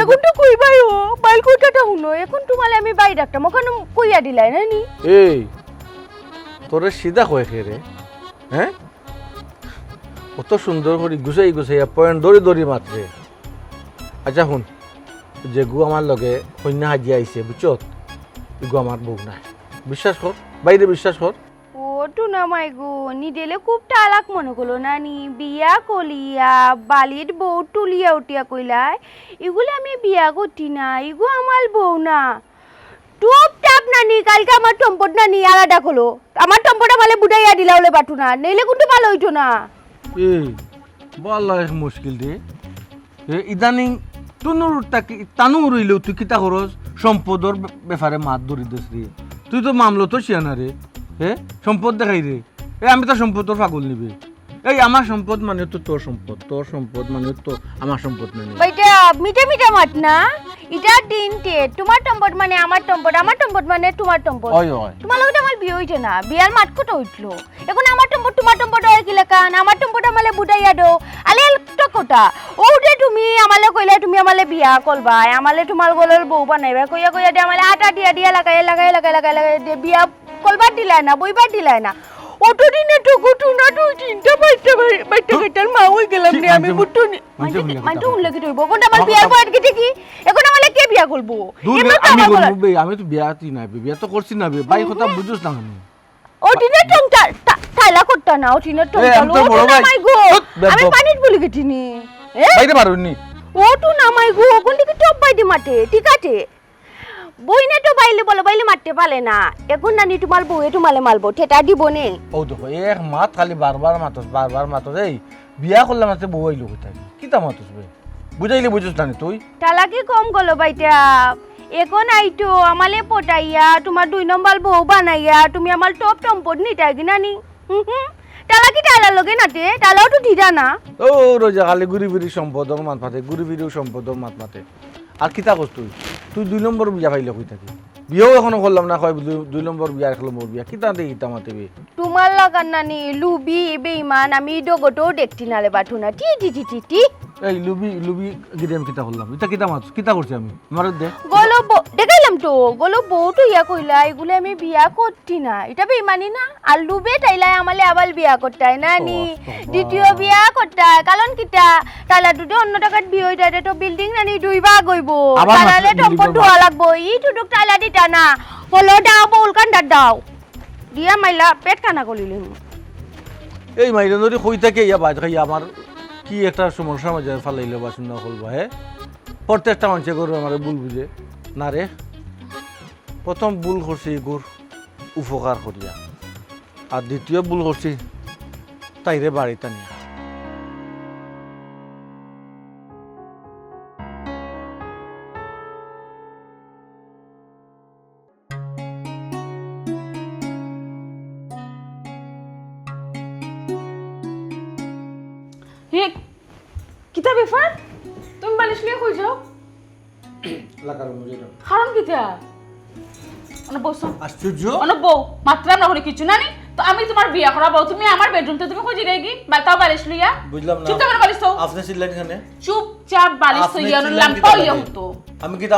এখন তো কইবাই ও বাইল কইটাটা হুনো এখন তোমালে আমি বাই ডাকতাম ওখানে কইয়া দিলাই নানি এই তোরে সিধা কয়ে খেরে হ্যাঁ অত সুন্দর করে গুছাই গুছাইয়া পয়েন্ট দড়ি দড়ি মাত্রে আচ্ছা শুন যে গু আমার লগে কন্যা হাজিয়া আইছে বুঝছত গু আমার বউ নাই বিশ্বাস কর বাইরে বিশ্বাস কর ও টুনা মাই গো নিদেলে খুব টালাক মনে করলো নানি বিয়া কলিয়া বালির বউ টুলিয়া উঠিয়া কইলাই এগুলো আমি বিয়া করতি না এগু আমার বউ না টুপ টাপ নানি কালকে আমার টম্পট নানি আলাদা হলো আমার টম্পট আমালে বুড়াইয়া দিলা হলে বাটু না নইলে কিন্তু ভালো হইতো না এই বল মুশকিল দে ইদানিং তুনুর তানু রইলেও তুই কিতা খরচ সম্পদর ব্যাপারে মাত ধরি দিস রে তুই তো মামলো তো শিয়ানা রে হে সম্পদ দেখাই রে আমি তো সম্পদর পাগল নিবি এই আমার সম্পদ মানে তো তোর সম্পদ মানে তো আমার সম্পদ মানে বাইটা মিঠা মিঠা মাত না এটা তিনটে তোমার টম্পট মানে আমার টম্পট মানে তোমার টম্পট ওই ওই তোমার লগে আমার বিয়ে হইছে না বিয়ার মাত কত উঠলো এখন আমার টম্পট তোমার টম্পট হয় কি লেখান আমার টম্পট আমালে বুড়াইয়া দো আলে তো কোটা ওটে তুমি আমালে কইলে তুমি আমালে বিয়া করবা আমালে তোমার গলের বউ বানাইবা কইয়া কইয়া দে আমালে আটা দিয়া লাগাই দিয়ে বিয়া করবার দিলাই না বইবার দিলাই না অটো দিনে তো গুটু না তুই চিন্তা বাইটা গেটার মা হই গেলাম রে আমি বুটু মাইতো উল্লেখ হইব কোনটা আমার বিয়ার বয়স গেছে কি এখন আমালে কে বিয়া করব আমি তো বিয়া তুই না বিয়া তো করছি না ভাই কথা বুঝছ না আমি ওটিনে টংটা তাইলা করতা না ওটিনে টংটা আমি তোর বড় ভাই। মাই গো বেদ আমি বক। পানির বলি গেটিনি বাইরে পারুনি ওটু না মাই গো কোন দিকে টপ বাইদি মাঠে ঠিক আছে বইনে তো বাইলে মারতে পারে না এখন নানি তোমার বউয়ে তোমালে মালবো ঠেটা দিব নে ও দেখো এক মাত খালি বারবার মাতস এই বিয়া করলাম আছে বউ আইলো কোথায় কিতা মাতস বে বুঝাইলে বুঝছ না তুই তালাকি কম গলো বাইটা এখন আইতো আমালে পটাইয়া তোমার 2 নম্বর বউ বানাইয়া তুমি আমার টপ টম্পট নিটাই কি নানি তালাকি টালার লগে নাতে তালাও তো দিদা না ও রোজা খালি গুড়ি সম্পদর মাত মাতে গুড়ি সম্পদর মাত মাতে আর কিতা করছ তুই 2 নম্বর বিয়া পাইলে কই থাকি বিয়েও এখনো করলাম না কয় 2 নম্বর বিয়া খেলো মোর বিয়া কিতা দে কিতা মাতে বে তোমার লাগান নানি লুবি বেইমান আমি ডগটো দেখতি নালে বাঠু না টি এই লুবি গিরিয়াম কিতা করলাম এটা কিতা মাত কিতা করছি আমি মারে দে গলো দেখাইলাম তো গলো বউ তো ইয়া কইলা এগুলো আমি বিয়া করতি না এটা বেইমানি না আর লুবে তাইলাই আমালে আবার বিয়া করতাই নানি দ্বিতীয় বিয়া করতাই কারণ কিতা তালা দুটো অন্য টাকাত বিয়ে হইতাই তো বিল্ডিং নানি 2 ভাগ হইব আবার তালালে building টম্পট করবা। ধোয়া লাগবো ই টুটুক তালা দিতা না হলো দাও বউল কান্ডার দাও দিয়া মাইলা পেট কানা কলিলিম এই মাইরা ধরে কই থাকে ইয়া বাজ খাই আমার কি একটা সমস্যা মাঝে ফালাইলে বাসন না করবা হে প্রত্যেকটা মানুষে করবে আমার ভুল বুঝে না রে প্রথম ভুল করছি গুর উপকার করিয়া আর দ্বিতীয় ভুল করছি তাইরে বাড়িতে নিয়ে হে কিতা ব্যাপার তুমি বালিশ নিয়ে কই যাও লাগার মুজে না কারণ কিটা অনেক বসো আশ্চর্য অনেক বউ মাত্র আমরা করে কিছু না নি তো আমি তোমার বিয়া করা বউ তুমি আমার বেডরুমতে তুমি খুঁজি রেগি তাও বালিশ লইয়া বুঝলাম না চুপচাপ করে বালিশ তো আপনি ছিলেন এখানে চুপচাপ বালিশ তো আপনি ইয়ানো ছিলেন লাম্পা কিতা ইয়া বাদে? হতো আমি কি তা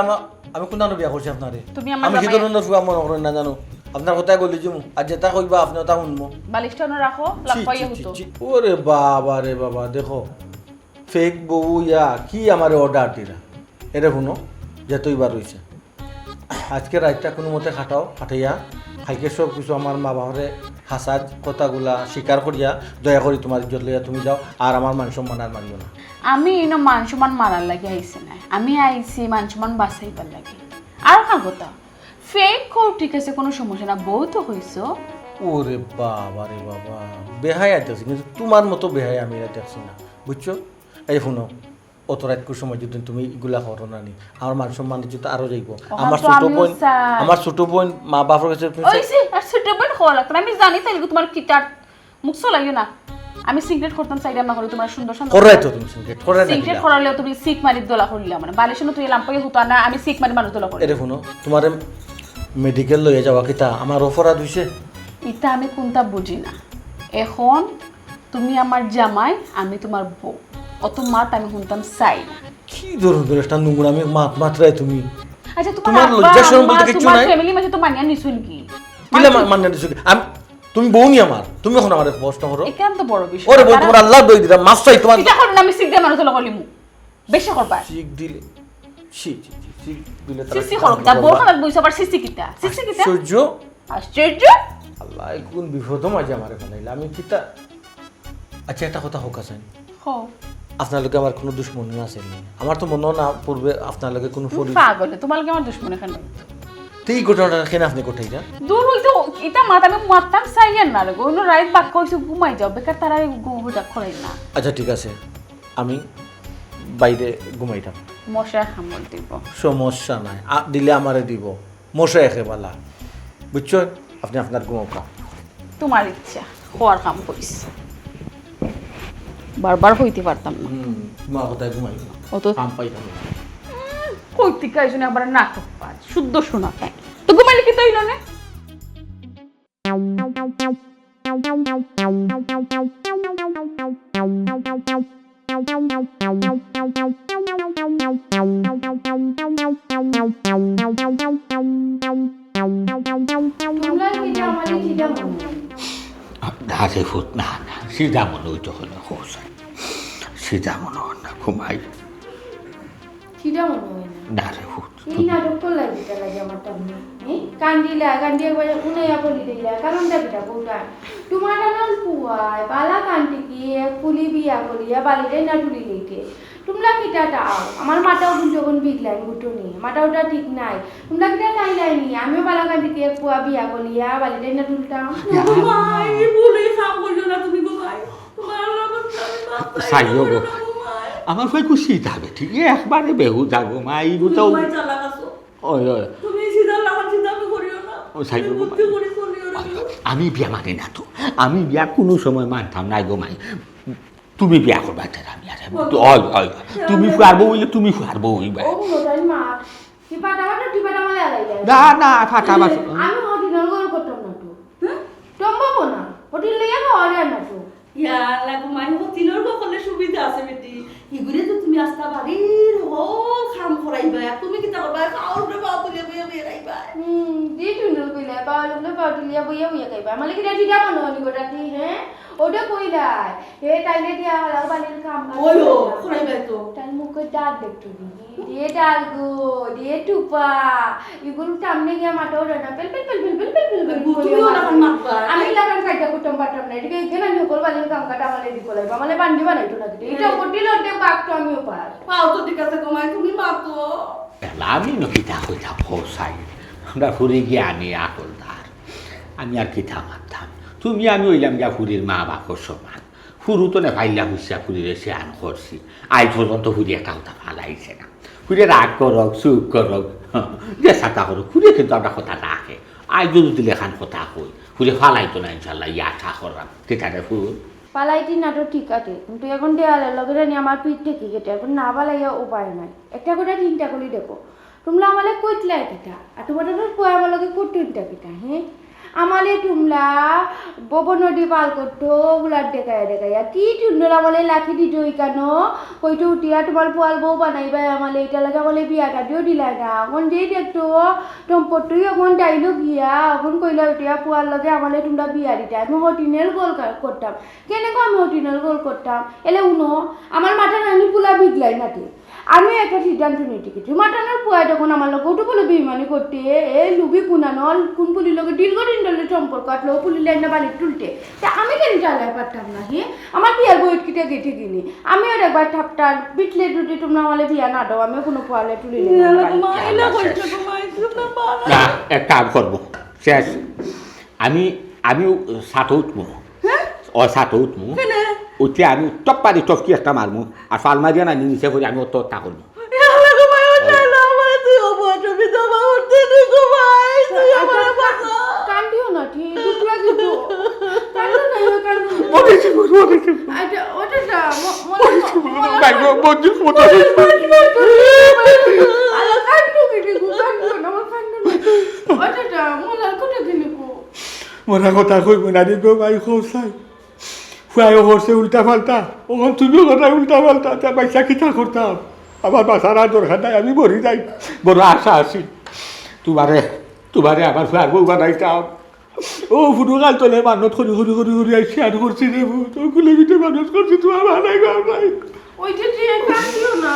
আমি কোন নানো বিয়া করছি আপনারে তুমি আমার আমি কি জামাই- ধরনের ফুয়া মনে করেন না জানো আপনার কথাই বলি যে আর যেটা কইবা আপনি ওটা শুনবো বালিশটা না রাখো লাম্পা ইয়া হতো ওরে বাবা রে বাবা দেখো ফেক বউ ইয়া কি আমার অর্ডার দিরা এরে শুনো যেতই বার রয়েছে আজকে রাতটা কোনো মতে খাটাও খাটাইয়া খাইকে সব কিছু আমার মা বাবারে হাসাজ কথাগুলা স্বীকার করিয়া দয়া করি তোমার ইজ্জত লইয়া তুমি যাও আর আমার মান সম্মান আর মানিও না আমি ইনো মান সম্মান মারার লাগে আইছি না আমি আইছি মান সম্মান বাঁচাইবার লাগে আর কার কথা ফেক কো ঠিক আছে কোনো সমস্যা না বউ তো হইছো ওরে বাবা রে বাবা বেহাই দেখছি কিন্তু তোমার মতো বেহাই আমি দেখছি না বুঝছো এই শুনো অত রাত সময় যদি তুমি এগুলা করো না নি আমার মান সম্মান যদি আরো যাইব আমার তো ছোট আমিও বোন চাই। আমার ছোট বোন মা বাবার কাছে তুমি ওইসে আর সুটেবল হওয়া লাগতো না। আমি জানি তাই তোমার কিটার মুখ লাগিও না আমি সিগারেট করতাম চাইলাম না করে তোমার সুন্দর সুন্দর করাই তো তুমি সিগারেট করাই না সিগারেট করালেও তুমি সিক মারি দোলা করলে মানে বালিশ তুই লাম্পাই হতো না আমি সিক মারি মানুষ দোলা করি এরে শুনো তোমার মেডিকেল লইয়া যাওয়া কিতা আমার অপরাধ হইছে এটা আমি কোনটা বুঝি না এখন তুমি আমার জামাই আমি তোমার বউ অত মাত আমি শুনতাম চাই না কি ধরনের একটা নোংরামি মাত্রায় তুমি আচ্ছা তোমার লজ্জা শরম বলতে কিচ্ছু তোমার নাই? ফ্যামিলি মাঝে তো মানিয়া নিছুন কি কিলা মানে দিছো আমি তুমি বউ নি আমার তুমি এখন আমার প্রশ্ন করো এখান তো বড় বিষয় ওরে বউ তোমার আল্লাহ দই দিলাম মাছ চাই তোমার এটা করুন আমি সিক দিয়ে মানুষ দোলা করলি মু বেশি করবা চিক দিলে চিক দিলে তারা সিসি কি করব কাম তা করবা? বউ খানাত বইছ আবার সিসি কিটা সিসি কিটা আশ্চর্য আশ্চর্য আল্লাহ কোন বিপদ মাঝে আমারে ফেলাইলা আমি কিতা আচ্ছা একটা কথা হোক আছে হো আপনার লগে আমার কোনো দুশ্মনী আছে নি আমার তো মনে হয় না পূর্বে আপনার লগে কোনো পরি পাগল তোমার কি আমার দুশ্মন এখানে তো এই ঘটনাটা কেন আপনি কোথায় দূর হইতো এটা মাথা আমি মারতাম চাইয়েন না রে অন্য রাইত বাক্য হইছে ঘুমাই যাও বেকার তারা ঘুমটা খরাই না আচ্ছা ঠিক আছে আমি বাইরে ঘুমাইতাম মশা কামড় দিব সমস্যা নাই দিলে আমারে দিব মশা একেবালা বুঝছো আপনি আপনার ঘুমাও তোমার ইচ্ছা খোয়ার কাম করিস বারবার হইতে পারতাম না মা কোথায় ঘুমাই অত কাম পাইতাম না। কইতে কাইজনে আবার নাটক পাজ শুদ্ধ শোনা পায় তো ঘুমাইলে কি তৈল না তোমরা কি আমারে কিটা মনে ধারে ফুট না না সিধা মনে হইতে হলো হোস সিধা মনে হন না ঘুমাই কিটা মনে হয় না ধারে ফুট এই নাটক করলাই দিতে লাগে আমার টাইমে কান্দিলা কান্দিয়া বলে উনাইয়া বলি দিলা কারণটা কিটা বউটা তোমার নানাল পুয়ায় বালা কান্দি গিয়ে পুলি বিয়া করিয়া বালিরে না তুলি লইতে তোমরা কিটা টাও আমার মাটাও যখন বিগলাই গুটনি মাটাওটা ঠিক নাই তোমরা কিটা টাই লাইনি আমিও বালা কান্দি গিয়ে পুয়া বিয়া করিয়া বালিরে না তুলতাম সাইও গো আমার ভাই খুশি যাবে ঠিক একবারে বেহু যাবো মা এই তো ওই ওই ও সাইও গো আমি বিয়া মানি না তো আমি বিয়া কোনো সময় মানতাম না গো মাই তুমি বিয়া করবা তারা আমি আর ওই ওই তুমি ফুয়ারবো হইলে তুমি ফুয়ারবো হইবা ও মোটাই মা টিপাটা মানে টিপাটা মানে আলাইলা না না ফাটা বাস আমি হোটেল গর করতাম না তো টম্বাবো না হোটেল লইয়া খাওয়া না তো লাগো মাই হোটেলের কখনো সুবিধা আছে বেটি ইগুরে তো তুমি আস্তা বাড়ির হোল খাম করাইবা তুমি কি তা করবা খাওয়ার পরে বাও তুলে বইয়া বইয়া রাইবা দি টুন্ডল কইলা বাউলগুলো বাউলিয়া বইয়া বইয়া খাইবা মানে কি রাটি দাও না নি গোটা কি হ্যাঁ ওটা কইলাই হে টাইলে দিয়া হালা বালির কাম ওইও করাইবা তো তাই মুখে ডাক দেখতো দিয়ে ডাল গো দিয়ে টুপা ইগুলো সামনে গিয়া মাটা ওরা না পেল পেল পেল পেল পেল পেল পেল পেল তুমিও লাগান মারবা আমি লাগান কাটা কুটম পাটম না এদিকে এখানে আমি উপর বালির কাম কাটা মানে দি কইলাইবা মানে বান্ডি বানাইতো না দিদি এটা হোটেল ওতে বাকটো আমি পার পাও তো ঠিক আছে কমাই তুমি মাতো আমি নকিতা হইতাম হোসাই আমরা ফুরে গিয়ে আনি আকলদার আমি আর কিতা মারতাম তুমি আমি হইলাম গিয়া ফুরির মা বাপর সমান ফুরু তো না ফাইলা হুসিয়া ফুরিরে সে আন করছি আজ পর্যন্ত ফুরি একটা কথা ফালাইছে না ফুরে রাগ করক চুপ করক যে সাতা করক ফুরে কিন্তু একটা কথা রাখে আজ যদি লেখান কথা কই ফুরে ফালাইতো না ইনশাল্লাহ ইয়া আশা করলাম কেটারে ফুর পালাইটি নাটক ঠিক আছে কিন্তু এখন দেয়ালের লগে জানি আমার পিঠ থেকে কেটে এখন না পালাইয়া উপায় নাই একটা করে চিন্তা করি দেখো তোমরা আমালে কইতলাই কিটা আর তোমাদের কই আমালকে করতেনটা কিটা হ্যাঁ আমালে তোমরা বব নদী পাল করতো বুলার দেখাইয়া কি টুন্ডল আমালে লাঠি দিত কেন কইটো উঠিয়া তোমার পোয়াল বউ বানাইবাই আমালে এটা লাগে আমালে বিয়াটা দিও দিলাই না এখন যেই দেখতো টম্পটুই এখন ডাইলো গিয়া এখন কইলা উঠিয়া পোয়াল লগে আমালে তোমরা বিয়া দিতা আমি হোটেল গোল করতাম কেনেকৈ আমি হোটেল গোল করতাম এলে উনো আমার মাথা নানি পোলা বিগলাই নাতে আমি একটা সিদ্ধান্ত নিতে কিছু মাটানোর পুয়াই তখন আমার লোক ওটু বলে বেইমানি করতে এ লুবি কুনানল কোন পুলির লোকের দীর্ঘদিন ধরে সম্পর্ক আটলো পুলির লাইন বাড়ি তুলতে তা আমি কেন চালাই পারতাম না হে আমার বিয়ার বইট কিটা গেটে কিনি আমি ওর একবার ঠাপটার বিটলে দুটি তোমরা আমালে বিয়া না দাও আমি কোনো পোয়ালে তুলি না এক কাম করবো শেষ আমি সাথে উঠবো ও সাথে উঠবো উঠে আমি টপ্পারি টপকি একটা মারমু আর ফাল মারিয়া না নিচে করে আমি অত তা করবো কান্দিও না ঠিক দুপুরা কিন্তু কান্দো না মোরা কথা কইব না রে গো ভাই খোসাই ফুয়াই করছে উল্টা পাল্টা ওখান তুমিও কথা উল্টা পাল্টা তা পয়সা কিতা করতাম আমার বাসার আর দরকার নাই আমি মরি যাই বড় আশা আছি তোমারে আমার ফুয়ার বউ বানাইতাম ও ফুটু গাল তোলে মানত করি করি করি করি আইসি আর করছি রে বউ তো গুলো ভিতরে মানুষ করছি তোমার বানাই গাও নাই ওইটা যে কান্দিও না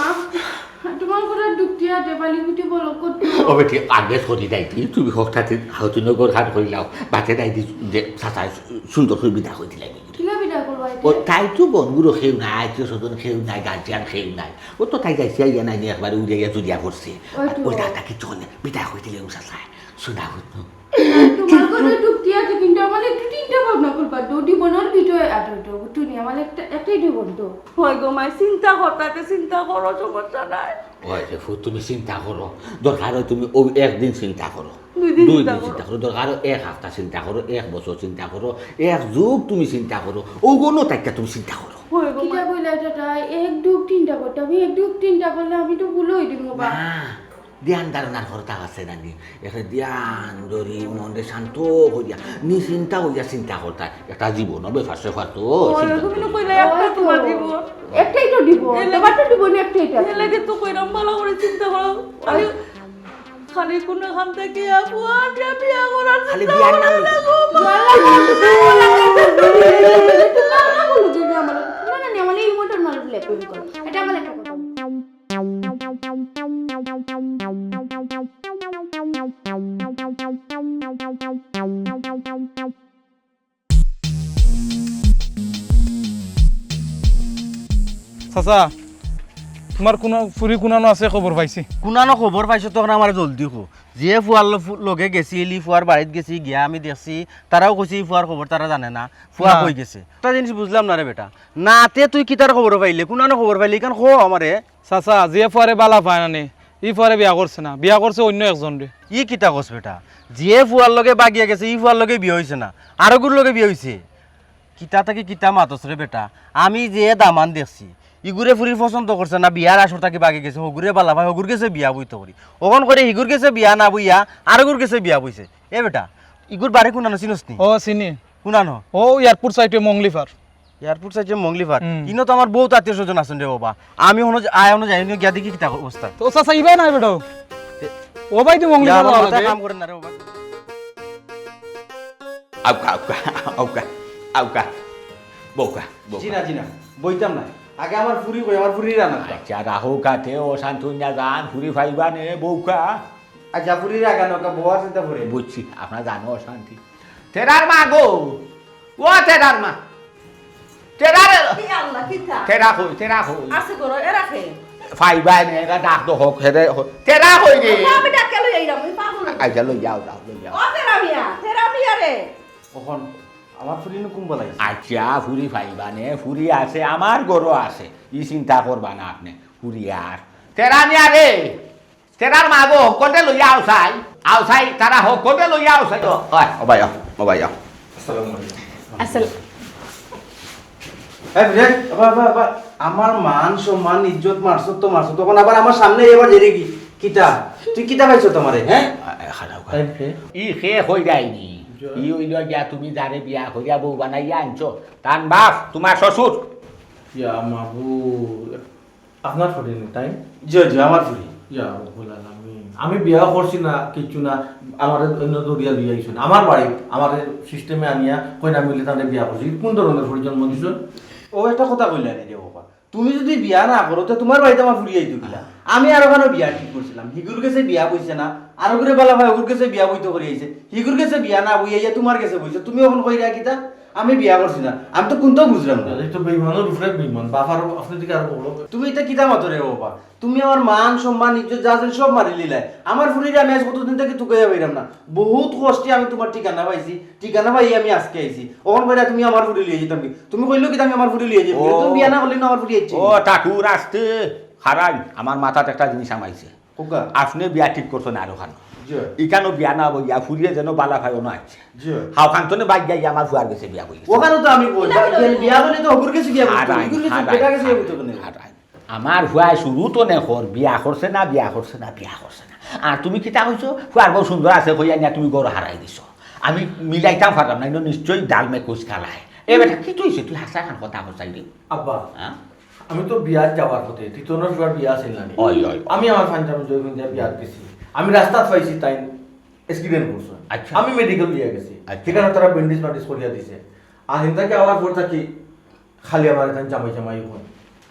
তোমার ঘরে দুটিয়া দেবালি গুটি বলো কত ওবে ঠিক আগে সরি দাইতি তুমি হঠাৎ হাউতি নগর হাট হইলাও বাতে দাইতি যে চাচা সুন্দর সুবিধা হয়ে দিলাই কিলা বিদা করবা ও তাই তো বন্ধুরও খেউ নাই আত্মীয় স্বজন খেউ নাই গার্জিয়ান খেউ নাই ও তো তাই যাইছে ইয়া নাই একবারে উড়ে গিয়ে জুড়িয়া করছে ওই দাদা কি চলে বিদায় হয়ে দিলে চাচায় শোনা হতো তোমার ঘরে দুটিয়া আছে কিন্তু আমার একটু চিন্তা ভাবনা করবা দুটি বোনের ভিতরে আটো তুমি আমার একটাই দুই বন্ধু হয় গো মাই চিন্তা করতে চিন্তা করো সমস্যা নাই ওই দেখো তুমি চিন্তা করো দরকার হয় তুমি ও একদিন চিন্তা করো দুই দিন চিন্তা করো দরকার এক সপ্তাহ চিন্তা করো এক বছর চিন্তা করো এক যুগ তুমি চিন্তা করো ওগুলো তাইকা তুমি চিন্তা করো কিটা কইলা এটা এক দুই তিনটা করতে আমি এক দুই তিনটা করলে আমি তো ভুল হই দিব বা ধ্যান ধারণার কথা আছে নানি একটা ধ্যান ধরি মনে শান্ত হইয়া নিশ্চিন্তা হইয়া চিন্তা করতা একটা জীবন হবে ফার্স্টে ফার্স্ট একটাই তো দিব তোমার তো দিব না একটাই তো লাগে তো কইরাম ভালো করে চিন্তা করো খালি কোন খান থেকে আপু আমরা বিয়া করার খালি বিয়ার নাম আমার এই মোটর মাল ব্ল্যাক করো এটা আমার একটা কথা চাচা তোমার কোনো ফুরি কোনানো আছে খবর পাইছি কোনানো খবর পাইছো তখন আমার জলদি খো যে ফুয়ার লগে গেছি এলি ফুয়ার বাড়িত গেছি গিয়া আমি দেখছি তারাও কইছি ফুয়ার খবর তারা জানে না ফুয়া কই গেছে একটা জিনিস বুঝলাম না রে বেটা নাতে তুই কিতার খবর পাইলে কোনানো খবর পাইলি কারণ খো আমারে চাচা যে ফুয়ারে বালা পায় না নে ই ফুয়ারে বিয়া করছে না বিয়া করছে অন্য একজন রে ই কিতা কস বেটা যে ফুয়ার লগে বাগিয়া গেছে ই ফুয়ার লগে বিয়ে হইছে না আরো গুর লগে বিয়ে হইছে কিতা থেকে কিতা মাতস রে বেটা আমি যে দামান দেখছি ইগুরে ফুরির পছন্দ করছে না বিয়ার আসর তাকে বাগে গেছে হগুরে বালা ভাই হগুর গেছে বিয়া বইতে করি ওখন করে হিগুর গেছে বিয়া না বইয়া আর গুর গেছে বিয়া বইছে এ বেটা ইগুর বাড়ি কোনানো চিনস নি ও চিনি কোনানো ও এয়ারপোর্ট সাইডে মংলিফার এয়ারপোর্ট সাইডে মংলিফার ইনো তো আমার বহুত আত্মীয় স্বজন আছেন রে বাবা আমি হনো আয়নো যাই গিয়া দেখি কিতা অবস্থা তো চাচা ইবাই নাই বেটা ও ভাই তো মংলিফার কাম করেন না রে বাবা আউকা বউকা জিনা জিনা বইতাম না আগে আমার ফুরি কই আমার ফুরি রানা আচ্ছা রাহু কাতে ও শান্তুনিয়া গান ফুরি ফাইবা নে বউকা আচ্ছা ফুরি রাগা নকা বউয়ার চিন্তা করে বুঝছি আপনার জানো অশান্তি তেরার মা গো ও তেরার মা তেরার আল্লাহ কিতা তেরা কই আছে গরো এ রাখে ফাইবা নে গা ডাক তো হোক হেরে তেরা কই রে আমি ডাকে লই আইরাম আমি পাগল আচ্ছা লই যাও ও তেরা মিয়া রে ওখন আমার ফুরি নো কুম বলাই আচ্ছা ফুরি ফাইবা নে ফুরি আছে আমার গরো আছে ই চিন্তা করবা না আপনি ফুরি আর তেরা নিয়া রে তেরার মা গো কোতে লই আউসাই তারা হোক কোতে লই আউসাই ওই ওবাই আসসালামু আলাইকুম আসল এই রে বাবা আমার মান সম্মান ইজ্জত মারছ তো মারছ তখন আবার আমার সামনে এবার জেরে কি কিতা তুই কিতা পাইছো তোমারে হ্যাঁ টাইম খে ই খে হই যায়নি ই হইল গিয়া তুমি যারে বিয়া করিয়া বউ বানাইয়া আনছো তান বাপ তোমার শ্বশুর ইয়া মাবু আপনার ফোনে টাইম জি আমার ফুরি ইয়া বলাল আমি বিয়া করছি না কিছু না আমার অন্য দরিয়া বিয়া আইছো না আমার বাড়ি আমার সিস্টেমে আনিয়া কইনা মিলে তাদের বিয়া করছি কোন ধরনের ফুরি জন্ম দিছো ও একটা কথা কইলা নি রে বাবা তুমি যদি বিয়া না করো তো তোমার বাড়িতে আমার ফুরি আইতো কিলা আমি আর ওখানে বিয়া ঠিক করছিলাম হিগুর কাছে বিয়া বইছে না আর ওগুলো বলা ভাই ওর কাছে বিয়া বইতে করে আইছে হিগুর কাছে বিয়া না বইয়া তোমার কাছে বইছে তুমি ওখানে কইরা কিতা আমি বিয়া করছি না আমি তো কোনটাও বুঝলাম না এই তো বেইমানের উপরে বেইমান বাবার আপনি দিকে আর বলো তুমি এটা কিতা মতো রে বাবা তুমি আমার মান সম্মান ইজ্জত যা আছে সব মারি লিলাই আমার ফুরিরে আমি আজ কতদিন থেকে টুকাইয়া পাইলাম না বহুত কষ্টে আমি তোমার ঠিকানা পাইছি ঠিকানা পাই আমি আজকে আইছি ওখান বাইরে তুমি আমার ফুরি লিয়ে যেতাম কি তুমি কইলো কি আমি আমার ফুরি লিয়ে যাবো তুমি বিয়া না করলে না আমার ফুরি আইছি ও ঠাকুর আসতে হারাই আমার মাথাতে একটা জিনিস আমাইছে কোকা আপনি বিয়া ঠিক করছো না আর ওখানে জি ইকানো বিয়া না বইয়া ফুরিয়ে যেন বালা খাইও না আছে জি হাও খান্তনে বাইক যাই আমার ফুয়ার গেছে বিয়া বই ওখানে তো আমি বলছি বিয়া বলে তো হগুর কাছে বিয়া বলছি হগুর কাছে বেটা কাছে বিয়া বলতে কেন আমার ফুয়াই শুরু তো নে কর বিয়া করছে না বিয়া করছে না বিয়া করছে না আর তুমি কিতা কইছো ফুয়ার বউ সুন্দর আছে কইয়া নিয়া তুমি গরু হারাই দিছো আমি মিলাইতাম পারলাম না নিশ্চয়ই ডাল মে কুচ খালাই এ বেটা কি তুইছে তুই হাসা খান কথা বলছাই রে আব্বা হ্যাঁ আমি তো বিয়ার যাওয়ার পথে তিতনের ফুয়ার বিয়া ছিল না ওই ওই আমি আমার ফান্ডামে জয়গুঞ্জা বিয়ার গেছি আমি রাস্তা পাইছি তাই এক্সিডেন্ট করছে আচ্ছা। আমি মেডিকেল দিয়ে গেছি আচ্ছা। সেখানে তারা ব্যান্ডেজ ম্যান্ডেজ করিয়া দিছে আর হিন্দাকে আবার পর থাকি খালি আমার এখানে জামাই জামাই হয়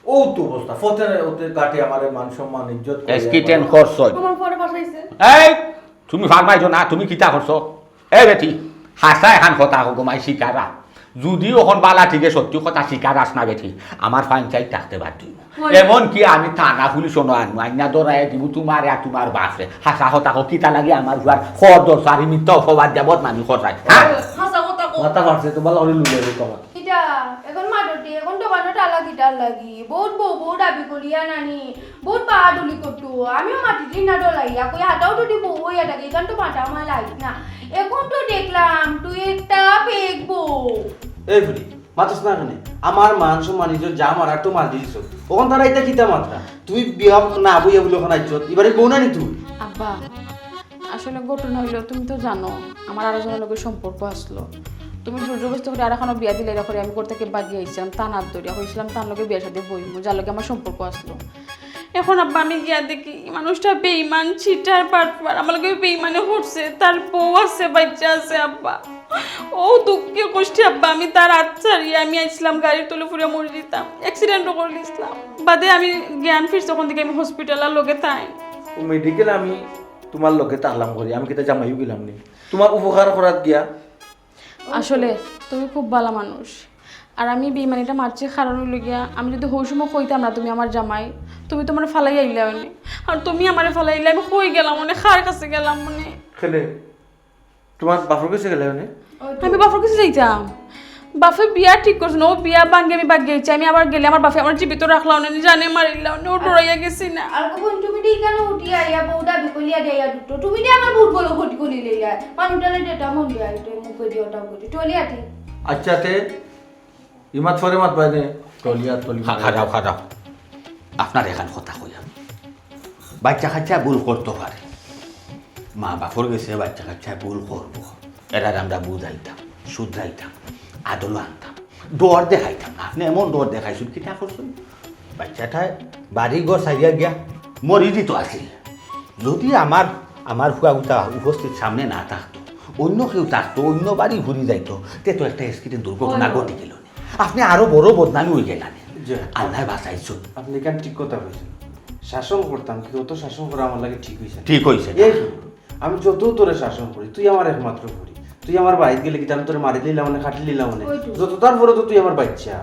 ও তো অবস্থা ফতে ওতে কাটে আমার মান সম্মান ইজ্জত করিয়া এসকিটেন করছই আমার পরে পাঠাইছে এই তুমি ফারমাইছো না তুমি কিতা করছো এই বেটি হাসা এখন কথা ঘুমাই শিকারা যদি ওখন বালা ঠিকে সত্যি কথা শিকার আস না বেটি আমার ফাইন চাই থাকতে বাদ দিব এমন কি আমি থানা পুলিশ আনবো আইনা দৌড়াই দিব তোমার আর তোমার বাপরে হাসা হতা কিতা লাগে আমার ঘর খর দর্শ আর মিথ্য অপবাদ দেবত মানুষ সরাই হ্যাঁ হাসা কথা কো মাথা ফাটছে তো ভালো করে লুলে দিত আমার এটা এখন মাঠটি এখন তো বানো টালা গিটার লাগি বহুত বউ দাবি করিয়া নানি বহুত পাহাড়ুলি করতো আমিও মাটিটি না ডলাইয়া কই হাটাও তো দিব ওই এটাকে এখান তো মাটা আমার লাইক না এখন তো দেখলাম তুই একটা পেকবো এই ফুরি মাতস না কেন আমার মান সম্মান ইজ্জত যা মারার তো মার দিয়েছ ওখান তারা এটা কিতা মাত্রা তুমি বিয়া না বইয়া বলে ওখানে ইজ্জত এবারে বউ না নি তুই আব্বা আসলে ঘটনা হইলো তুমি তো জানো আমার আরেকজনের লোকের সম্পর্ক আসলো তুমি জোরজবস্তি করে আর এখনো বিয়া দিলে এরা করে আমি কোর থেকে বাগিয়ে আইছিলাম তা না ধরিয়া হয়েছিলাম তার লোকে বিয়ের সাথে বইবো যার লোকে আমার সম্পর্ক আসলো এখন আব্বা আমি গিয়া দেখি মানুষটা বেইমান ছিটার পাটপার আমার লোকে বেইমানে হচ্ছে তার বউ আছে বাচ্চা আছে আব্বা ও দুঃখে কষ্টে আব্বা আমি তার আচ্ছারিয়ে আমি আসলাম গাড়ির তুলে ফুরে মরে দিতাম অ্যাক্সিডেন্টও করে দিয়েছিলাম বাদে আমি জ্ঞান ফিরছি তখন থেকে আমি হসপিটালের লোকে তাই ও মেডিকেল আমি তোমার লোকে তাহলাম করি আমি কিতা জামাইও গেলাম নি তোমার উপকার করাত গিয়া আসলে তুমি খুব ভালো মানুষ আর আমি বেইমানিটা মারছি কারণ হইল গিয়া আমি যদি হই সময় কইতাম না তুমি আমার জামাই তুমি তোমার ফালাই আইলা মানে আর তুমি আমার ফালাই আইলা আমি কই গেলাম মানে খার কাছে গেলাম মানে খেলে তোমার বাপর কাছে গেলে মানে আমি বাপের কাছে যাইতাম বাপে বিয়া ঠিক করছে না ও বিয়া ভাঙ্গে আমি বাগিয়েছি আমি আবার গেলে আমার বাপে আমার জীবিত রাখলাম না জানে মারিলাম না ও ডরাইয়া গেছি না আর কখন তুমি দি কেন উঠিয়া আইয়া বউ দাবি করিয়া দেয়া দুটো তুমি দি আমার বহুত বড় ক্ষতি করি লইয়া মানুষটালে ডেটা মন দিয়া এটা মুখে দিয়ে ওটাও করি টলিয়া ঠিক আচ্ছা তে ইমাত ফরে মাত বাইনে টলিয়া টলি খারাপ আপনার এখান কথা কইয়া বাচ্চা কাচ্চা ভুল করতে পারে মা বাপর গেছে বাচ্চা কাচ্চা ভুল করবো এরা আমরা বুঝাইতাম শুধরাইতাম আদল আনতাম ডর দেখাইতাম না আপনি এমন ডর দেখাইছেন কিটা করছেন বাচ্চাটায় বাড়ি ঘর সাইয়া গিয়া মরি দিত আসিল যদি আমার ফুয়াগুতা উপস্থিত সামনে না থাকতো অন্য কেউ থাকতো অন্য বাড়ি ঘুরি যাইতো তে তো একটা এক্সিডেন্ট দুর্ঘটনা ঘটে গেল আপনি আরো বড় বদনামি হয়ে গেলেন আল্লাহ বাঁচাইছো আপনি কেন ঠিক কথা কইছেন শাসন করতাম কিন্তু অত শাসন করা আমার লাগে ঠিক হইছে ঠিক হয়েছে এই আমি যত তোরে শাসন করি তুই আমার একমাত্র করি তুই আমার বাড়িতে গেলে কি আমি তোরে মারি দিলাম মানে কাটি দিলাম মানে যত তারপরে তো তুই আমার বাচ্চা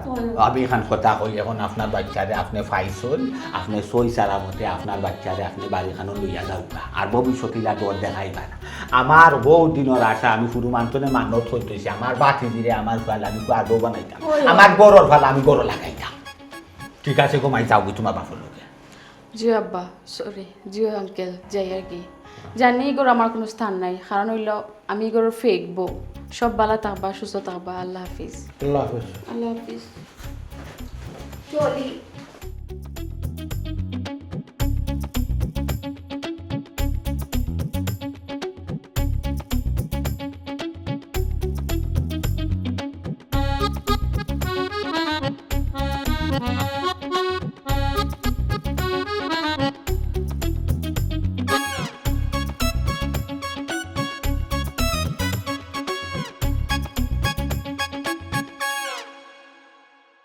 আমি এখান কথা কই এখন আপনার বাচ্চারে আপনি ফাইসল আপনি সই সালামতে আপনার বাচ্চারে আপনি বাড়িখানো লইয়া যাওগা আর ভবিষ্যতে যা দর দেখাইবা না আমার বহু দিনের আশা আমি শুরু মানতনে মানত হইতেছি আমার বাতি দিলে আমার ফাল আমি আর বউ বানাইতাম আমার গরর ফাল আমি গরো লাগাইতাম ঠিক আছে ঘুমাই যাও কি তোমার বাপর লোকে জি আব্বা সরি জি আঙ্কেল যাই আর কি জানি এগুলো আমার কোনো স্থান নাই কারণ হইল আমি এগুলো ফেক বউ সব বালা থাকবা সুস্থ থাকবা আল্লাহ হাফিজ আল্লাহ হাফেজ আল্লাহ হাফিজ চলি